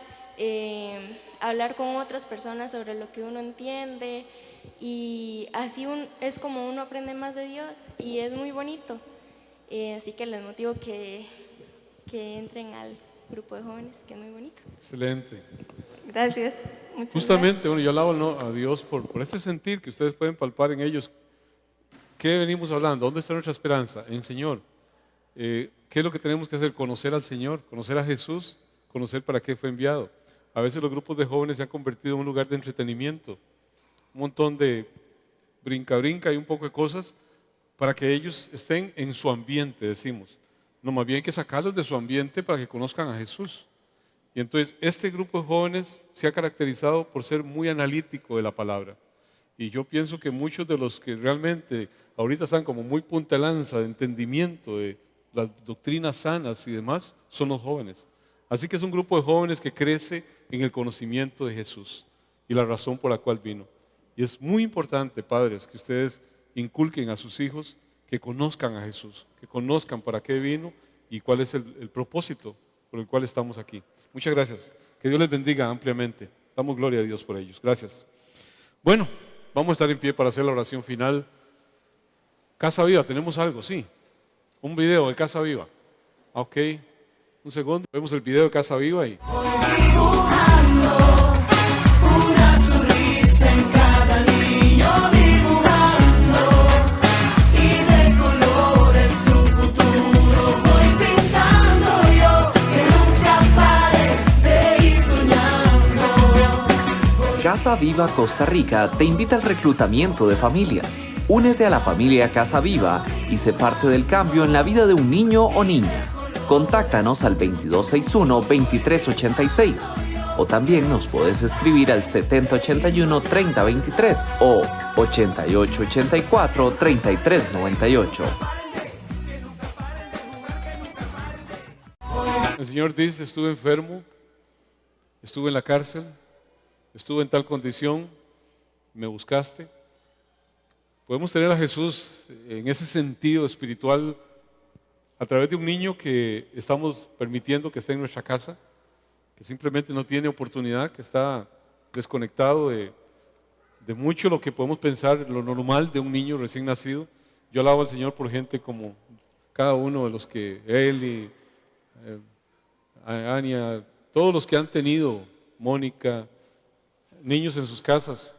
hablar con otras personas sobre lo que uno entiende. Y así es como uno aprende más de Dios y es muy bonito. Así que les motivo que entren al grupo de jóvenes, que es muy bonito. Excelente. Gracias. Muchas Justamente, bueno, yo alabo a Dios por este sentir que ustedes pueden palpar en ellos. ¿Qué venimos hablando? ¿Dónde está nuestra esperanza? En el Señor. ¿Qué es lo que tenemos que hacer? Conocer al Señor, conocer a Jesús, conocer para qué fue enviado. A veces los grupos de jóvenes se han convertido en un lugar de entretenimiento. Un montón de brinca y un poco de cosas para que ellos estén en su ambiente, decimos. No, más bien hay que sacarlos de su ambiente para que conozcan a Jesús. Y entonces este grupo de jóvenes se ha caracterizado por ser muy analítico de la palabra. Y yo pienso que muchos de los que realmente ahorita están como muy punta de lanza de entendimiento de las doctrinas sanas y demás, son los jóvenes. Así que es un grupo de jóvenes que crece en el conocimiento de Jesús y la razón por la cual vino. Y es muy importante, padres, que ustedes inculquen a sus hijos que conozcan a Jesús, que conozcan para qué vino y cuál es el propósito por el cual estamos aquí. Muchas gracias. Que Dios les bendiga ampliamente. Damos gloria a Dios por ellos. Gracias. Bueno, vamos a estar en pie para hacer la oración final. Casa Viva, ¿tenemos algo? Sí. Un video de Casa Viva. Ok. Un segundo. Vemos el video de Casa Viva y... Casa Viva Costa Rica te invita al reclutamiento de familias. Únete a la familia Casa Viva y sé parte del cambio en la vida de un niño o niña. Contáctanos al 2261-2386 o también nos puedes escribir al 7081-3023 o 8884-3398. El Señor dice, estuve enfermo, estuve en la cárcel, estuve en tal condición, me buscaste. Podemos tener a Jesús en ese sentido espiritual a través de un niño que estamos permitiendo que esté en nuestra casa, que simplemente no tiene oportunidad, que está desconectado de mucho lo que podemos pensar, lo normal de un niño recién nacido. Yo alabo al Señor por gente como cada uno de los que él y Ania, todos los que han tenido, Mónica, niños en sus casas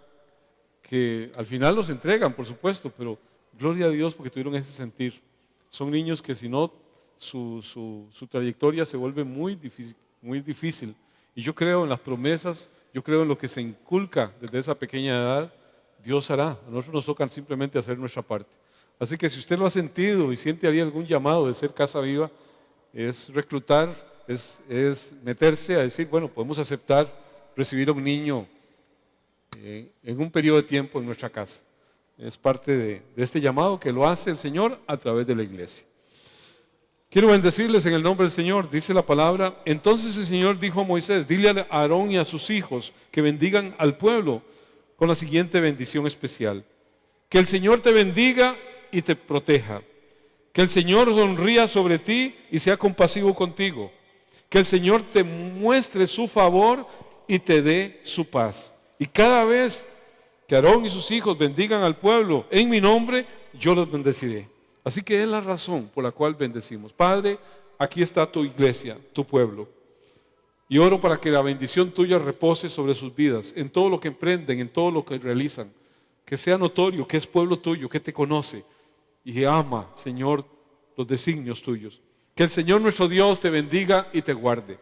que al final los entregan, por supuesto, pero gloria a Dios porque tuvieron ese sentir. Son niños que si no, su trayectoria se vuelve muy difícil. Y yo creo en las promesas, yo creo en lo que se inculca desde esa pequeña edad. Dios hará. A nosotros nos toca simplemente hacer nuestra parte. Así que si usted lo ha sentido y siente ahí algún llamado de ser Casa Viva, es reclutar, es meterse a decir, bueno, podemos aceptar recibir a un niño en un periodo de tiempo en nuestra casa. Es parte de este llamado que lo hace el Señor a través de la iglesia. Quiero bendecirles en el nombre del Señor. Dice la palabra: entonces el Señor dijo a Moisés, dile a Aarón y a sus hijos que bendigan al pueblo con la siguiente bendición especial. Que el Señor te bendiga y te proteja. Que el Señor sonría sobre ti y sea compasivo contigo. Que el Señor te muestre su favor y te dé su paz. Y cada vez que Aarón y sus hijos bendigan al pueblo en mi nombre, yo los bendeciré. Así que es la razón por la cual bendecimos. Padre, aquí está tu iglesia, tu pueblo. Y oro para que la bendición tuya repose sobre sus vidas, en todo lo que emprenden, en todo lo que realizan. Que sea notorio que es pueblo tuyo, que te conoce y que ama, Señor, los designios tuyos. Que el Señor nuestro Dios te bendiga y te guarde.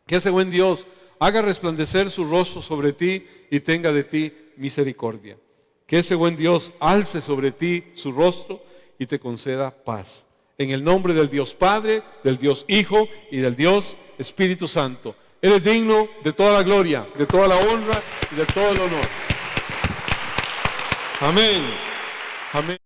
Que ese buen Dios haga resplandecer su rostro sobre ti y tenga de ti misericordia. Que ese buen Dios alce sobre ti su rostro y te conceda paz. En el nombre del Dios Padre, del Dios Hijo y del Dios Espíritu Santo. Él es digno de toda la gloria, de toda la honra y de todo el honor. Amén. Amén.